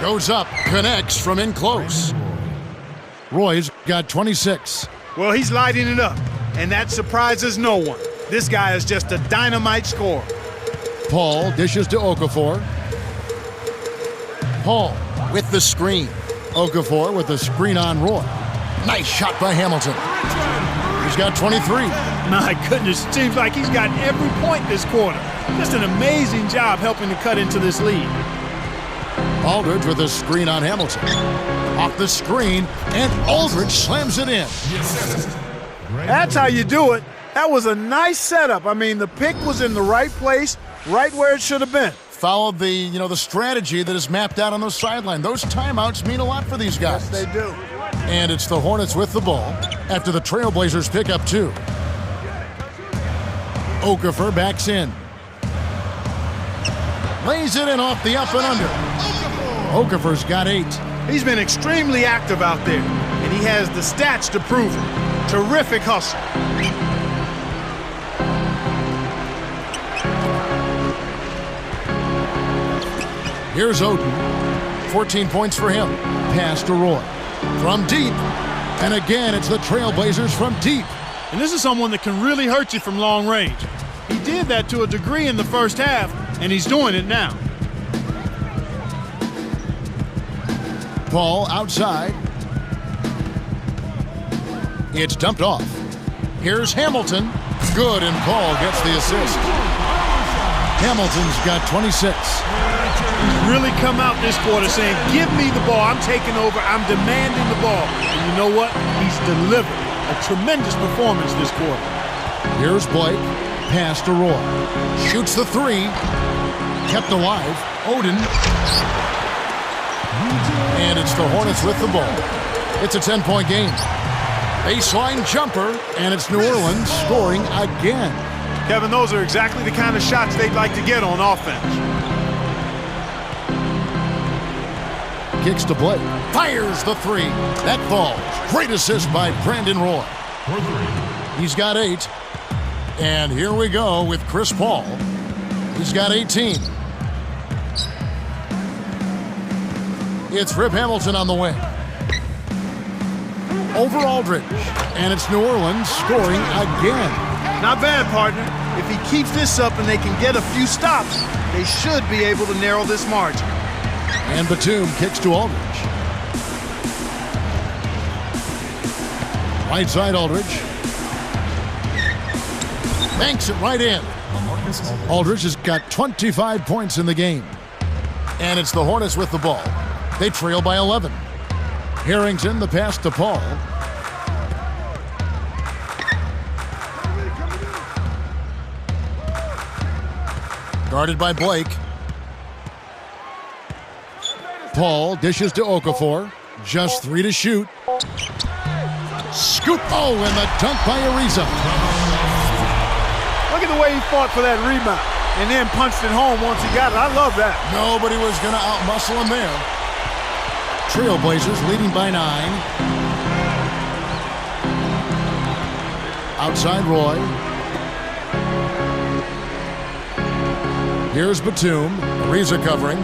Goes up. Connects from in close. Roy's got 26. Well, he's lighting it up, and that surprises no one. This guy is just a dynamite scorer. Paul dishes to Okafor. Paul with the screen. Okafor with the screen on Roy. Nice shot by Hamilton. He's got 23. My goodness, it seems like he's got every point this quarter. Just an amazing job helping to cut into this lead. Aldridge with a screen on Hamilton. Off the screen, and Aldridge slams it in. That's how you do it. That was a nice setup. I mean, the pick was in the right place, right where it should have been. Followed the strategy that is mapped out on the sideline. Those timeouts mean a lot for these guys. Yes, they do. And it's the Hornets with the ball after the Trailblazers pick up 2. Okafor backs in. Lays it in off the up and under. Okafor's got 8. He's been extremely active out there, and he has the stats to prove it. Terrific hustle. Here's Oden. 14 points for him. Pass to Roy. From deep. And again, it's the Trailblazers from deep. And this is someone that can really hurt you from long range. He did that to a degree in the first half, and he's doing it now. Paul outside. It's dumped off. Here's Hamilton. Good, and Paul gets the assist. Hamilton's got 26. He's really come out this quarter saying, give me the ball. I'm taking over. I'm demanding the ball. And you know what? He's delivered a tremendous performance this quarter. Here's Blake. Pass to Roy. Shoots the 3. Kept alive. Oden. And it's the Hornets with the ball. It's a 10-point game. Baseline jumper, and it's New Orleans scoring again. Kevin, those are exactly the kind of shots they'd like to get on offense. Kicks to Blake. Fires the 3. That falls. Great assist by Brandon Roy. He's got 8. And here we go with Chris Paul. He's got 18. It's Rip Hamilton on the wing. Over Aldridge. And it's New Orleans scoring again. Not bad, partner. If he keeps this up and they can get a few stops, they should be able to narrow this margin. And Batum kicks to Aldridge. Right side Aldridge. Banks it right in. Aldridge has got 25 points in the game. And it's the Hornets with the ball. They trail by 11. Harrington, the pass to Paul. Guarded by Blake. Paul dishes to Okafor. Just 3 to shoot. Scoop. Oh, and the dunk by Ariza. Look at the way he fought for that rebound and then punched it home once he got it. I love that. Nobody was going to outmuscle him there. Trailblazers leading by 9. Outside Roy. Here's Batum. Ariza covering.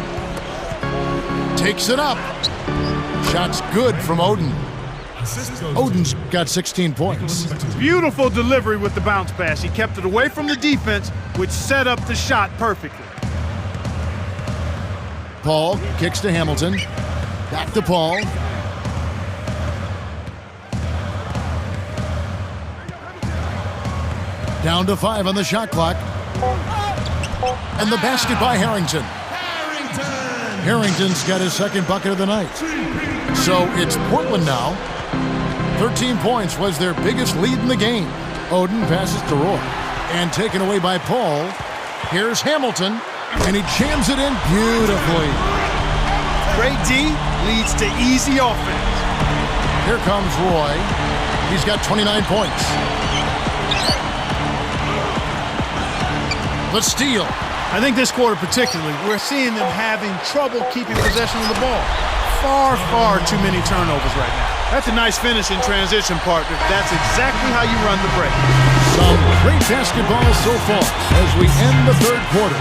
Takes it up. Shot's good from Oden. Oden's got 16 points. Beautiful delivery with the bounce pass. He kept it away from the defense, which set up the shot perfectly. Paul kicks to Hamilton. Back to Paul. Down to 5 on the shot clock. And the basket by Harrington. Harrington's got his second bucket of the night. So it's Portland now. 13 points was their biggest lead in the game. Oden passes to Roy. And taken away by Paul. Here's Hamilton. And he jams it in beautifully. Great D leads to easy offense. Here comes Roy. He's got 29 points. The steal. I think this quarter particularly, we're seeing them having trouble keeping possession of the ball. Far too many turnovers right now. That's a nice finish in transition, partner. That's exactly how you run the break. Some great basketball so far as we end the third quarter.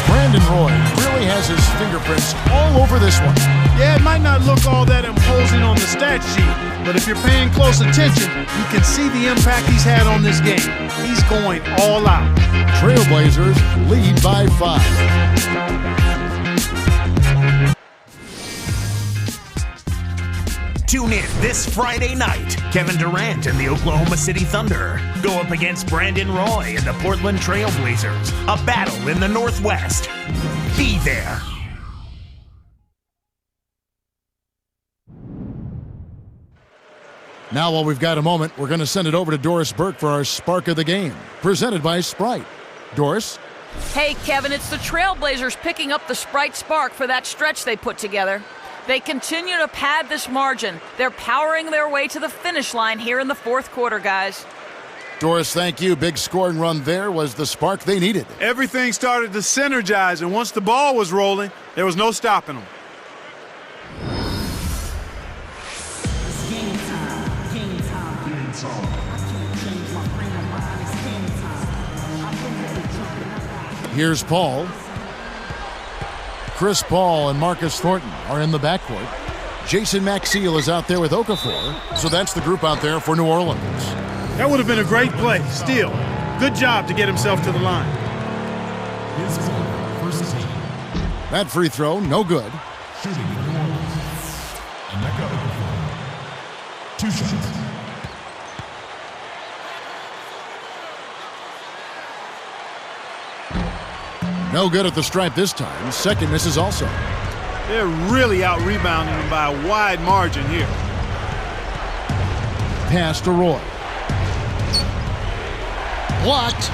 Brandon Roy really has his fingerprints all over this one. Yeah, it might not look all that imposing on the stat sheet, but if you're paying close attention, you can see the impact he's had on this game. He's going all out. Trailblazers lead by 5. Tune in this Friday night. Kevin Durant and the Oklahoma City Thunder go up against Brandon Roy and the Portland Trailblazers. A battle in the Northwest. Be there. Now, while we've got a moment, we're going to send it over to Doris Burke for our Spark of the Game, presented by Sprite. Doris? Hey, Kevin, it's the Trailblazers picking up the Sprite Spark for that stretch they put together. They continue to pad this margin. They're powering their way to the finish line here in the fourth quarter, guys. Doris, thank you. Big scoring run there was the spark they needed. Everything started to synergize, and once the ball was rolling, there was no stopping them. Here's Paul. Chris Paul and Marcus Thornton are in the backcourt. Jason Maxiell is out there with Okafor. So that's the group out there for New Orleans. That would have been a great play. Still, good job to get himself to the line. That free throw, no good. Shooting for New Orleans. Emeka Okafor. 2 shots. No good at the stripe this time. Second misses also. They're really out-rebounding him by a wide margin here. Pass to Roy. Blocked.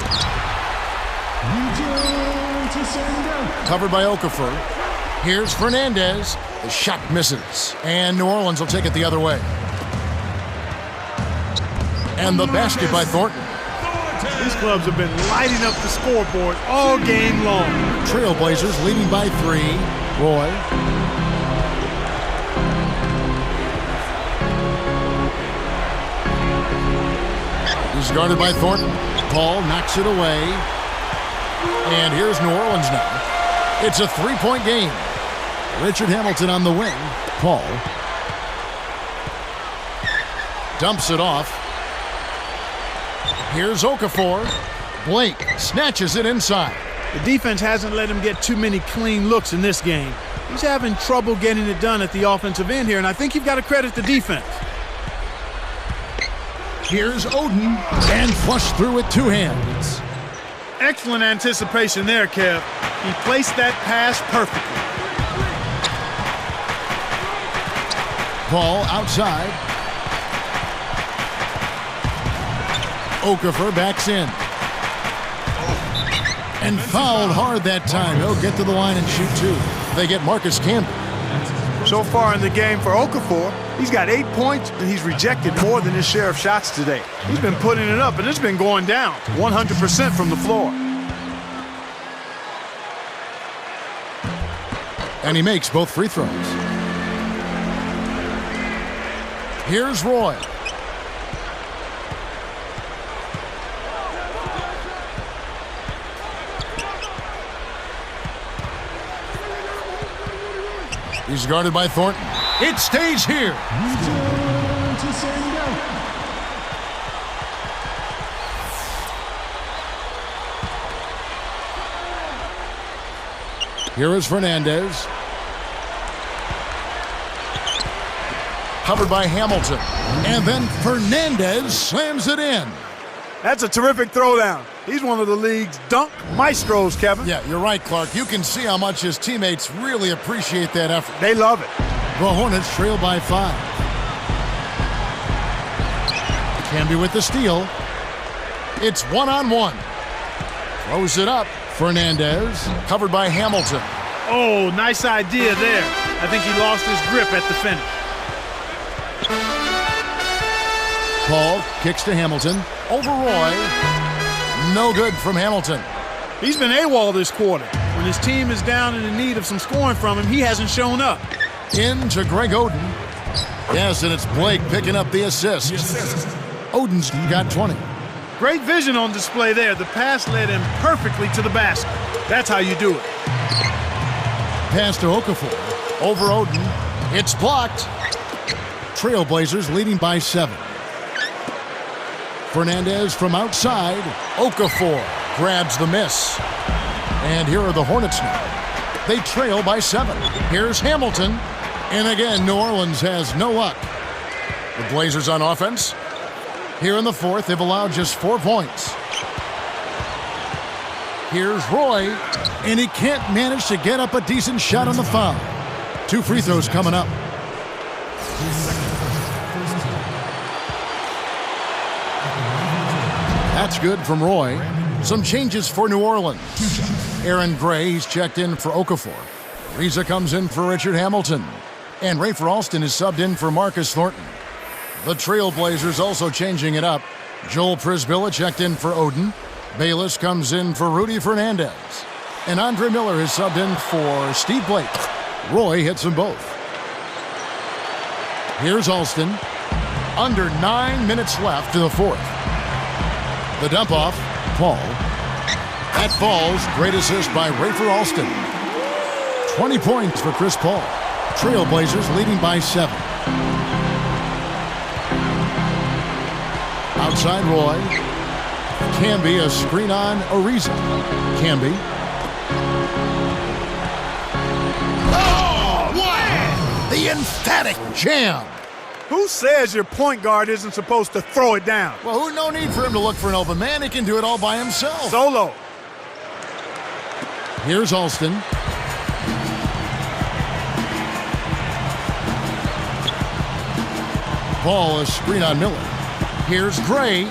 Covered by Okafor. Here's Fernandez. The shot misses. And New Orleans will take it the other way. And the basket by Thornton. These clubs have been lighting up the scoreboard all game long. Trailblazers leading by 3. Roy. He's guarded by Thornton. Paul knocks it away. And here's New Orleans now. It's a 3-point game. Richard Hamilton on the wing. Paul dumps it off. Here's Okafor. Blake snatches it inside. The defense hasn't let him get too many clean looks in this game. He's having trouble getting it done at the offensive end here, and I think you've got to credit the defense. Here's Oden, and flushed through with 2 hands. Excellent anticipation there, Kev. He placed that pass perfectly. Paul outside. Okafor backs in. And fouled hard that time. He'll get to the line and shoot 2. They get Marcus Camby. So far in the game for Okafor, he's got 8 points, and he's rejected more than his share of shots today. He's been putting it up, and it's been going down 100% from the floor. And he makes both free throws. Here's Roy. He's guarded by Thornton. It stays here. Here is Fernandez. Covered by Hamilton. And then Fernandez slams it in. That's a terrific throwdown. He's one of the league's dunk maestros, Kevin. Yeah, you're right, Clark. You can see how much his teammates really appreciate that effort. They love it. The Hornets trail by 5. Camby with the steal. It's one-on-one. Throws it up. Fernandez, covered by Hamilton. Oh, nice idea there. I think he lost his grip at the finish. Paul kicks to Hamilton. Over Roy. No good from Hamilton. He's been AWOL this quarter. When his team is down and in need of some scoring from him, he hasn't shown up. In to Greg Oden. Yes, and it's Blake picking up the assist. Oden's got 20. Great vision on display there. The pass led him perfectly to the basket. That's how you do it. Pass to Okafor. Over Oden. It's blocked. Trailblazers leading by 7. Fernandez from outside. Okafor grabs the miss. And here are the Hornets now. They trail by 7. Here's Hamilton. And again, New Orleans has no luck. The Blazers on offense. Here in the fourth, they've allowed just 4 points. Here's Roy. And he can't manage to get up a decent shot on the foul. 2 free throws coming up. That's good from Roy. Some changes for New Orleans. Aaron Gray, he's checked in for Okafor. Reza comes in for Richard Hamilton. And Rafer Alston is subbed in for Marcus Thornton. The Trailblazers also changing it up. Joel Prisbilla checked in for Oden. Bayless comes in for Rudy Fernandez. And Andre Miller is subbed in for Steve Blake. Roy hits them both. Here's Alston. Under 9 minutes left to the fourth. The dump off, Paul. That falls, great assist by Rafer Alston. 20 points for Chris Paul. Trailblazers leading by 7. Outside Roy. Camby, a screen on Ariza. Camby. Oh, wow! The emphatic jam. Who says your point guard isn't supposed to throw it down? Well, no need for him to look for an open man. He can do it all by himself. Solo. Here's Alston. Paul, a screen on Miller. Here's Gray.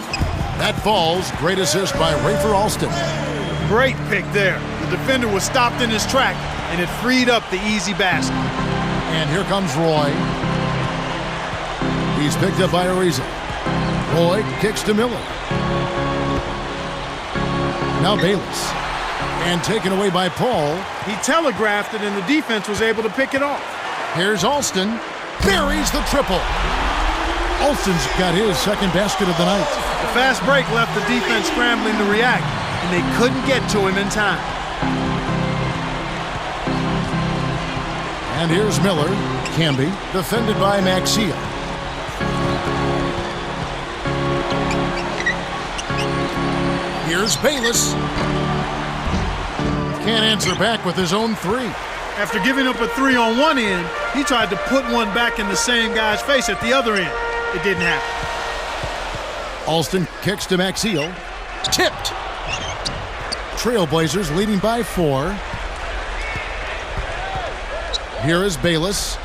That falls. Great assist by Rafer Alston. Great pick there. The defender was stopped in his track, and it freed up the easy basket. And here comes Roy. He's picked up by Ariza. Roy kicks to Miller. Now Bayless. And taken away by Paul. He telegraphed it, and the defense was able to pick it off. Here's Alston. Buries the triple. Alston's got his second basket of the night. The fast break left the defense scrambling to react, and they couldn't get to him in time. And here's Miller. Camby, defended by Maxia. Here's Bayless. Can't answer back with his own 3. After giving up a 3 on one end, he tried to put one back in the same guy's face at the other end. It didn't happen. Alston kicks to Maxiel. Tipped. Trailblazers leading by 4. Here is Bayless.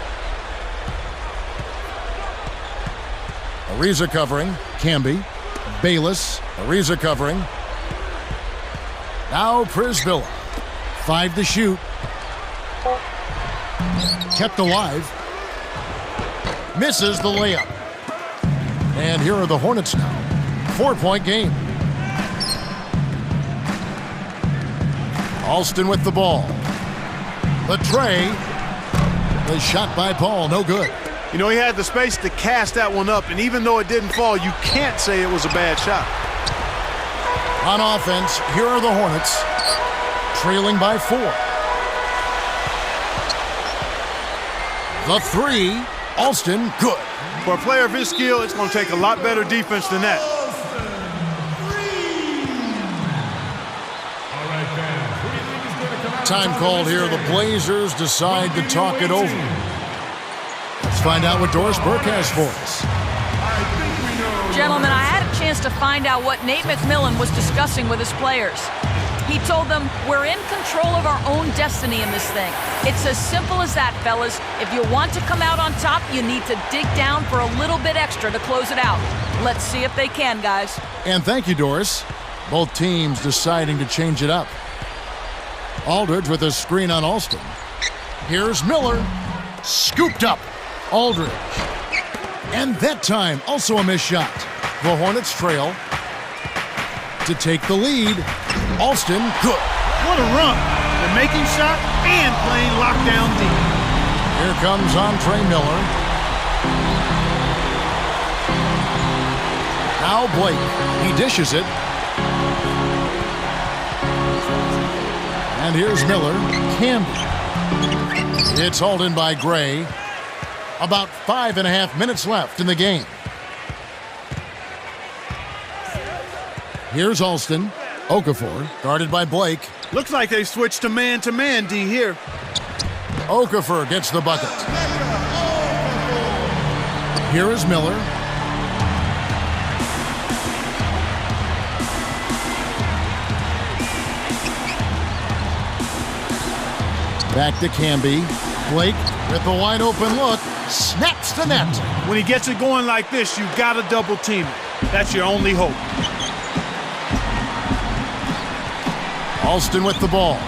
Ariza covering. Camby. Bayless. Ariza covering. Now Prisbilla. 5 to shoot. Kept alive. Misses the layup. And here are the Hornets now. 4-point game. Alston with the ball. The tray. The shot by Paul, no good. You know, he had the space to cast that one up, and even though it didn't fall, you can't say it was a bad shot. On offense, here are the Hornets, trailing by 4. The three, Alston, good. For a player of his skill, it's going to take a lot better defense than that. Time called here. The Blazers decide to talk it over. Let's find out what Doris Burke has for us. Gentlemen, I had a chance to find out what Nate McMillan was discussing with his players. He told them, we're in control of our own destiny in this thing. It's as simple as that, fellas. If you want to come out on top, you need to dig down for a little bit extra to close it out. Let's see if they can, guys. And thank you, Doris. Both teams deciding to change it up. Aldridge with a screen on Alston. Here's Miller. Scooped up. Aldridge. And that time, also a missed shot. The Hornets trail to take the lead. Alston, good. What a run. They're making shot and playing lockdown deep. Here comes Andre Miller. Now Blake. He dishes it. And here's Miller. Camby. It's hauled in by Gray. About 5.5 minutes left in the game. Here's Alston. Okafor, guarded by Blake. Looks like they switched to man-to-man, D, here. Okafor gets the bucket. Here is Miller. Back to Camby. Blake with the wide open look. Snaps the net. When he gets it going like this, you've got to double team it. That's your only hope. Alston with the ball.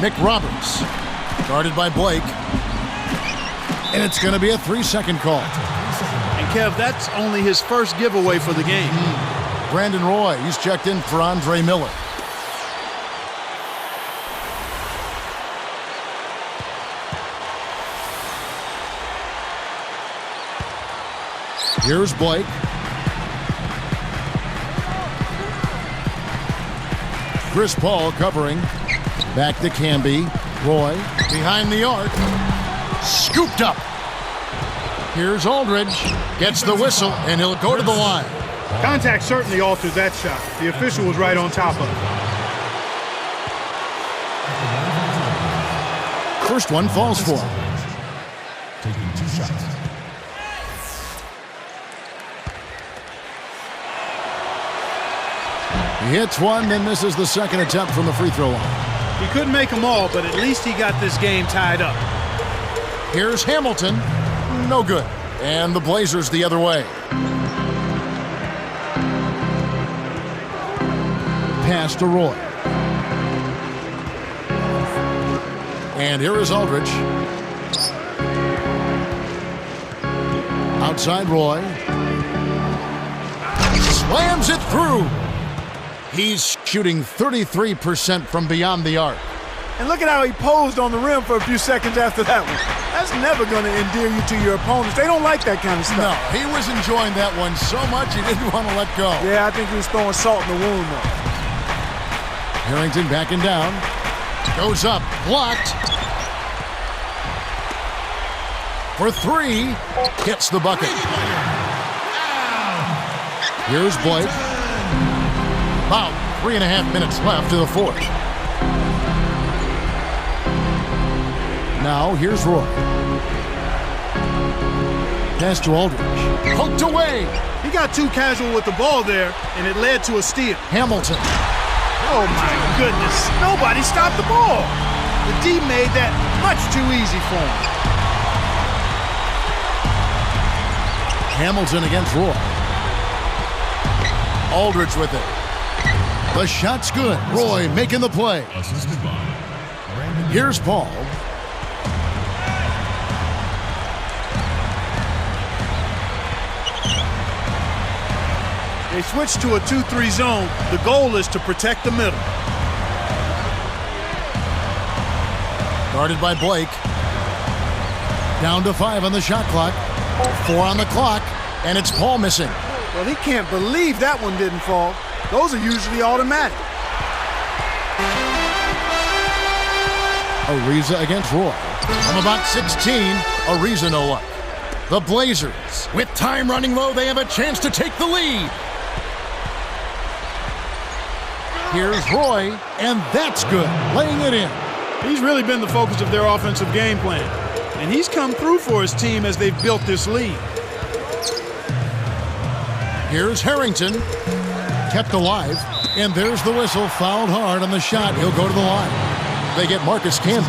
Nick Roberts, guarded by Blake. And it's going to be a 3-second call. And Kev, that's only his first giveaway for the game. Brandon Roy, he's checked in for Andre Miller. Here's Blake. Chris Paul covering. Back to Camby. Roy behind the arc. Scooped up. Here's Aldridge. Gets the whistle, and he'll go to the line. Contact certainly altered that shot. The official was right on top of it. First one falls for him. Taking 2 shots. He hits one, then misses the second attempt from the free throw line. He couldn't make them all, but at least he got this game tied up. Here's Hamilton. No good. And the Blazers the other way. Pass to Roy. And here is Aldridge. Outside Roy. Slams it through. He's shooting 33% from beyond the arc. And look at how he posed on the rim for a few seconds after that one. That's never going to endear you to your opponents. They don't like that kind of stuff. No, he was enjoying that one so much he didn't want to let go. Yeah, I think he was throwing salt in the wound, though. Harrington backing down. Goes up. Blocked. For 3. Gets the bucket. Here's Blake. About 3.5 minutes left to the fourth. Now here's Roy. Pass to Aldridge. Poked away. He got too casual with the ball there, and it led to a steal. Hamilton. Oh, my goodness. Nobody stopped the ball. The D made that much too easy for him. Hamilton against Roy. Aldridge with it. The shot's good. Roy making the play. Assisted by Here's Paul. They switch to a 2-3 zone. The goal is to protect the middle. Guarded by Blake. Down to 5 on the shot clock. 4 on the clock, and it's Paul missing. Well, he can't believe that one didn't fall. Those are usually automatic. Ariza against Roy. From about 16, Ariza no luck. The Blazers, with time running low, they have a chance to take the lead. Here's Roy, and that's good, laying it in. He's really been the focus of their offensive game plan, and he's come through for his team as they've built this lead. Here's Harrington, kept alive, and there's the whistle, fouled hard on the shot. He'll go to the line. They get Marcus Camby.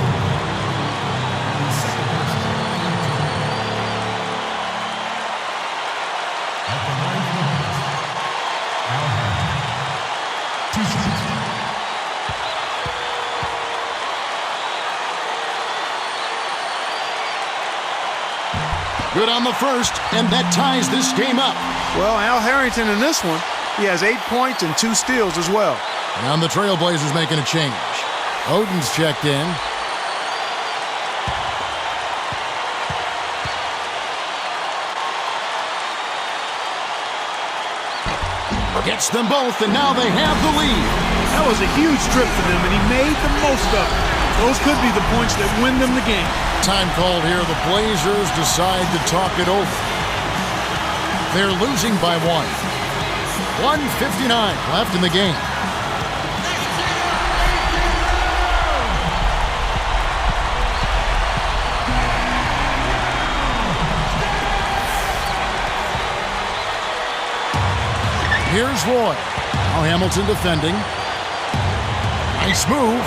Good on the first, and that ties this game up. Well, Al Harrington in this one, he has 8 points and 2 steals as well. And the Trailblazers making a change. Oden's checked in. Gets them both, and now they have the lead. That was a huge trip for them, and he made the most of it. Those could be the points that win them the game. Time called here. The Blazers decide to talk it over. They're losing by 1. 1:59 left in the game. Here's Roy. Now Hamilton defending. Nice move.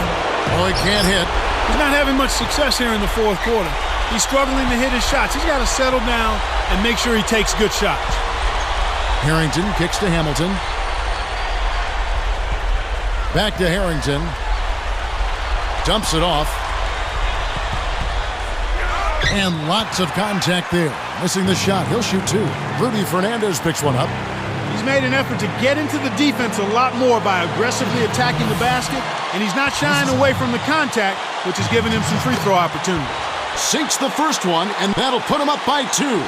Oh, he can't hit. He's not having much success here in the fourth quarter. He's struggling to hit his shots. He's got to settle down and make sure he takes good shots. Harrington kicks to Hamilton. Back to Harrington. Dumps it off. And lots of contact there. Missing the shot. He'll shoot 2. Rudy Fernandez picks one up. He's made an effort to get into the defense a lot more by aggressively attacking the basket, and he's not shying away from the contact, which has given him some free throw opportunity. Sinks the first one, and that'll put him up by 2.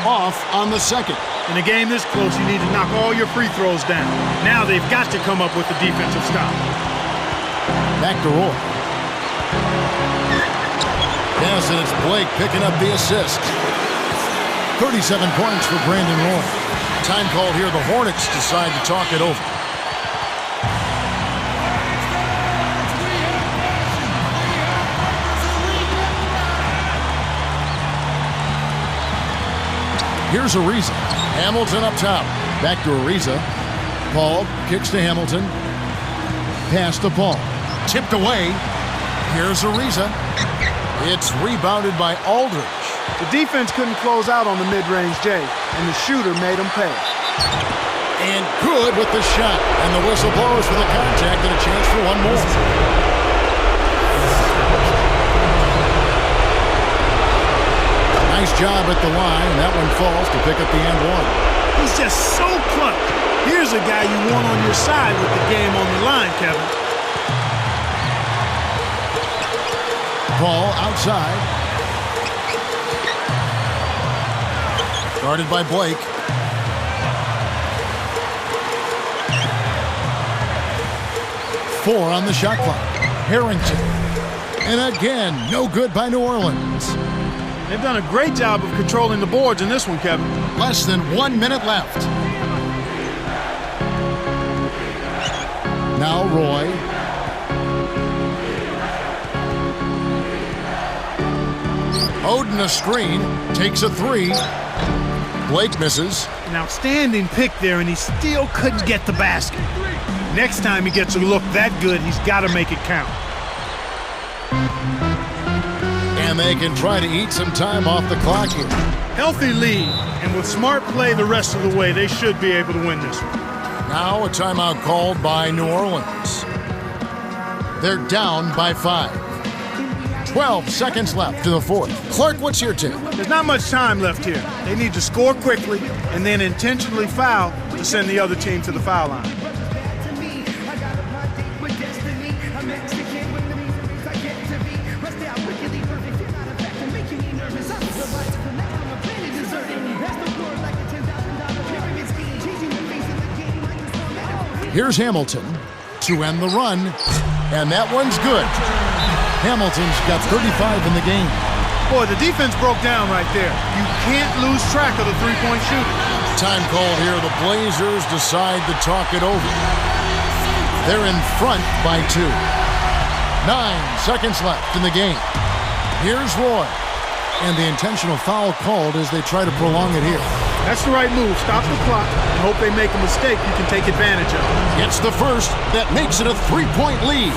Off on the second. In a game this close, you need to knock all your free throws down. Now they've got to come up with a defensive stop. Back to Roy. Yes, and it's Blake picking up the assist. 37 points for Brandon Roy. Time called here. The Hornets decide to talk it over. Here's Ariza. Hamilton up top. Back to Ariza. Paul kicks to Hamilton. Pass to Paul. Tipped away. Here's Ariza. It's rebounded by Aldridge. The defense couldn't close out on the mid-range J, and the shooter made him pay. And good with the shot. And the whistle blows for the contact and a chance for one more. Nice job at the line, and that one falls to pick up the and one. He's just so clutch. Here's a guy you want on your side with the game on the line, Kevin. Ball outside. Guarded by Blake. Four on the shot clock. Harrington. And again, no good by New Orleans. They've done a great job of controlling the boards in this one, Kevin. Less than 1 minute left. Now Roy. Oden a screen, takes a three. Blake misses. An outstanding pick there, and he still couldn't get the basket. Next time he gets a look that good, he's got to make it count. And they can try to eat some time off the clock here. Healthy lead, and with smart play the rest of the way, they should be able to win this one. Now a timeout called by New Orleans. They're down by 5. 12 seconds left to the fourth. Clark, what's your take? There's not much time left here. They need to score quickly and then intentionally foul to send the other team to the foul line. Here's Hamilton to end the run, and that one's good. Hamilton's got 35 in the game. Boy, the defense broke down right there. You can't lose track of the three-point shooting. Time called here. The Blazers decide to talk it over. They're in front by 2. 9 seconds left in the game. Here's Roy. And the intentional foul called as they try to prolong it here. That's the right move. Stop the clock and hope they make a mistake you can take advantage of. It's the first that makes it a 3-point lead.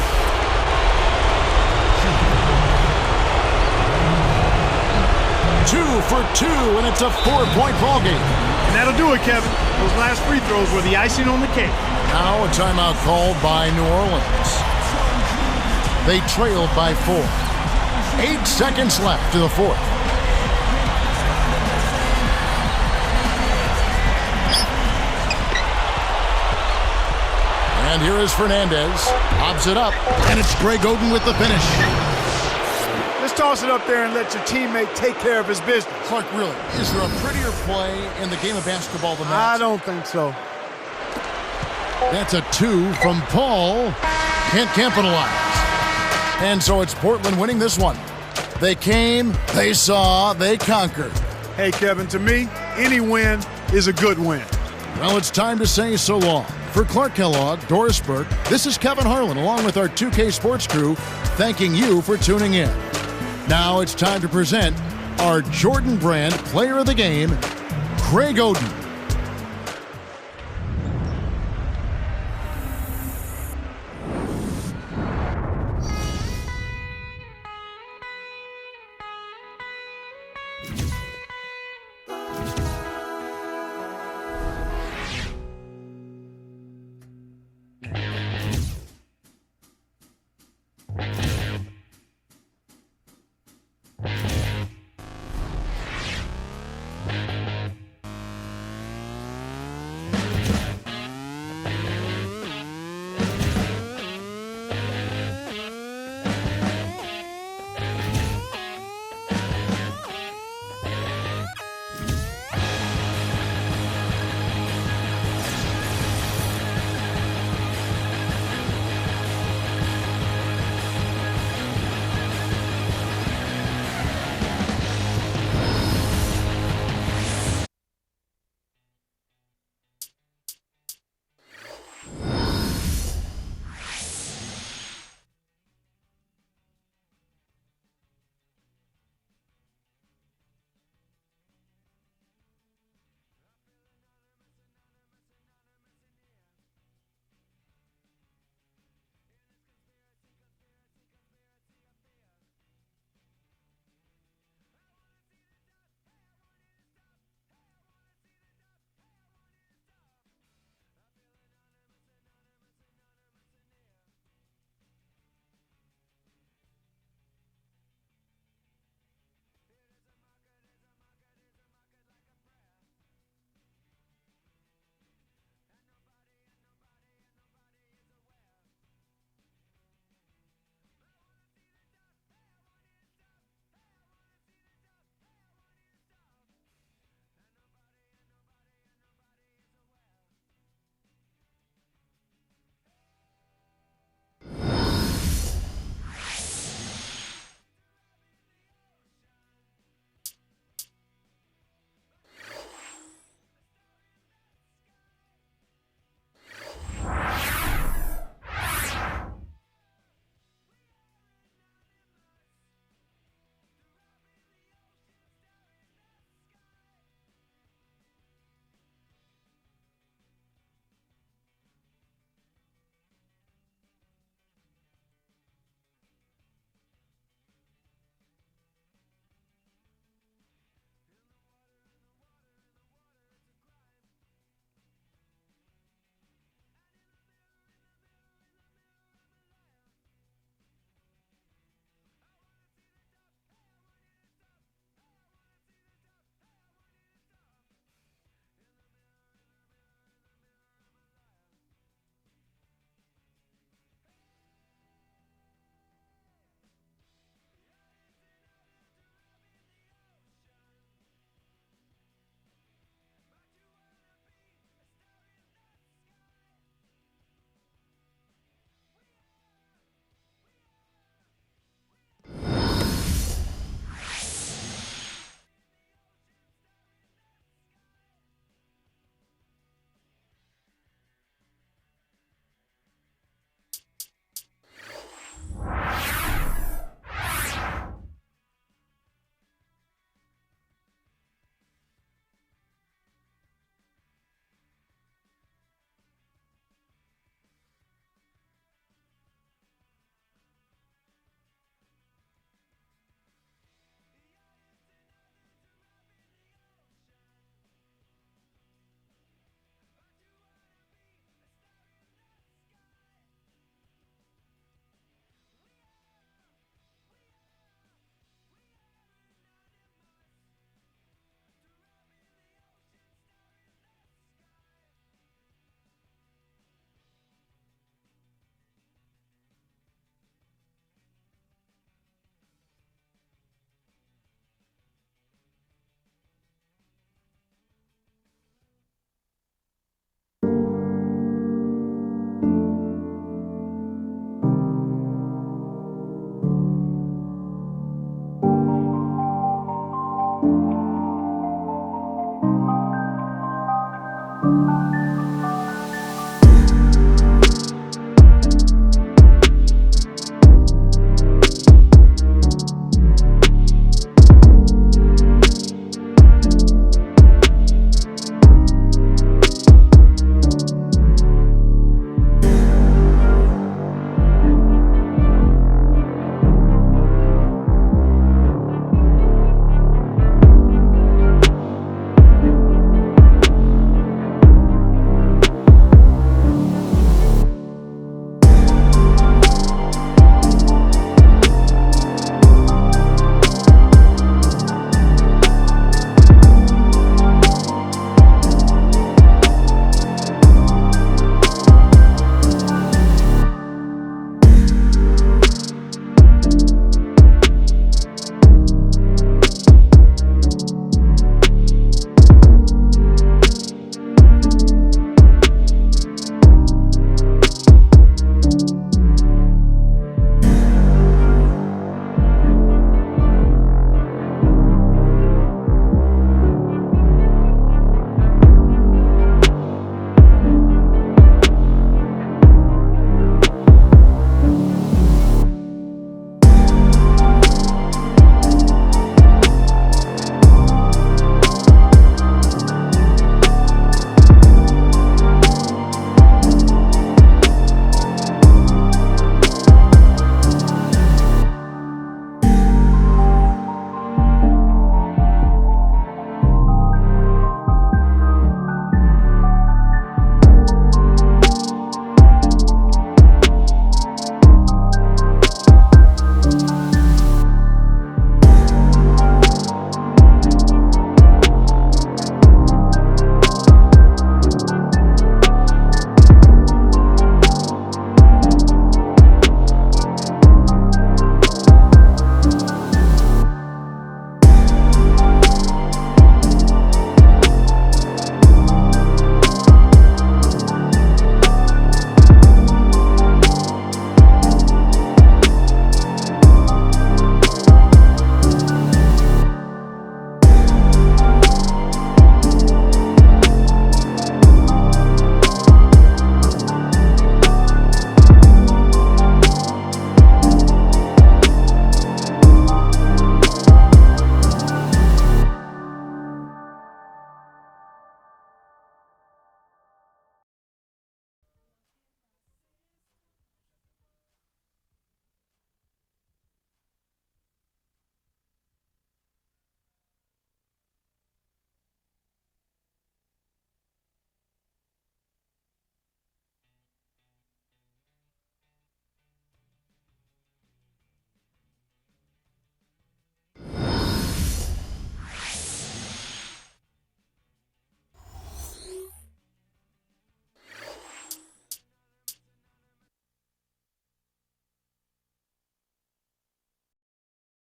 Two for 2, and it's a 4-point ball game. And that'll do it, Kevin. Those last free throws were the icing on the cake. Now a timeout called by New Orleans. They trailed by 4. 8 seconds left to the fourth. And here is Fernandez. Lobs it up, and it's Greg Oden with the finish. Just toss it up there and let your teammate take care of his business. Clark, really, is there a prettier play in the game of basketball than that? I don't think so. That's a 2 from Paul. Can't capitalize. And so it's Portland winning this one. They came, they saw, they conquered. Hey, Kevin, to me, any win is a good win. Well, it's time to say so long. For Clark Kellogg, Doris Burke, this is Kevin Harlan, along with our 2K Sports crew, thanking you for tuning in. Now it's time to present our Jordan Brand Player of the Game, Greg Oden.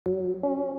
you.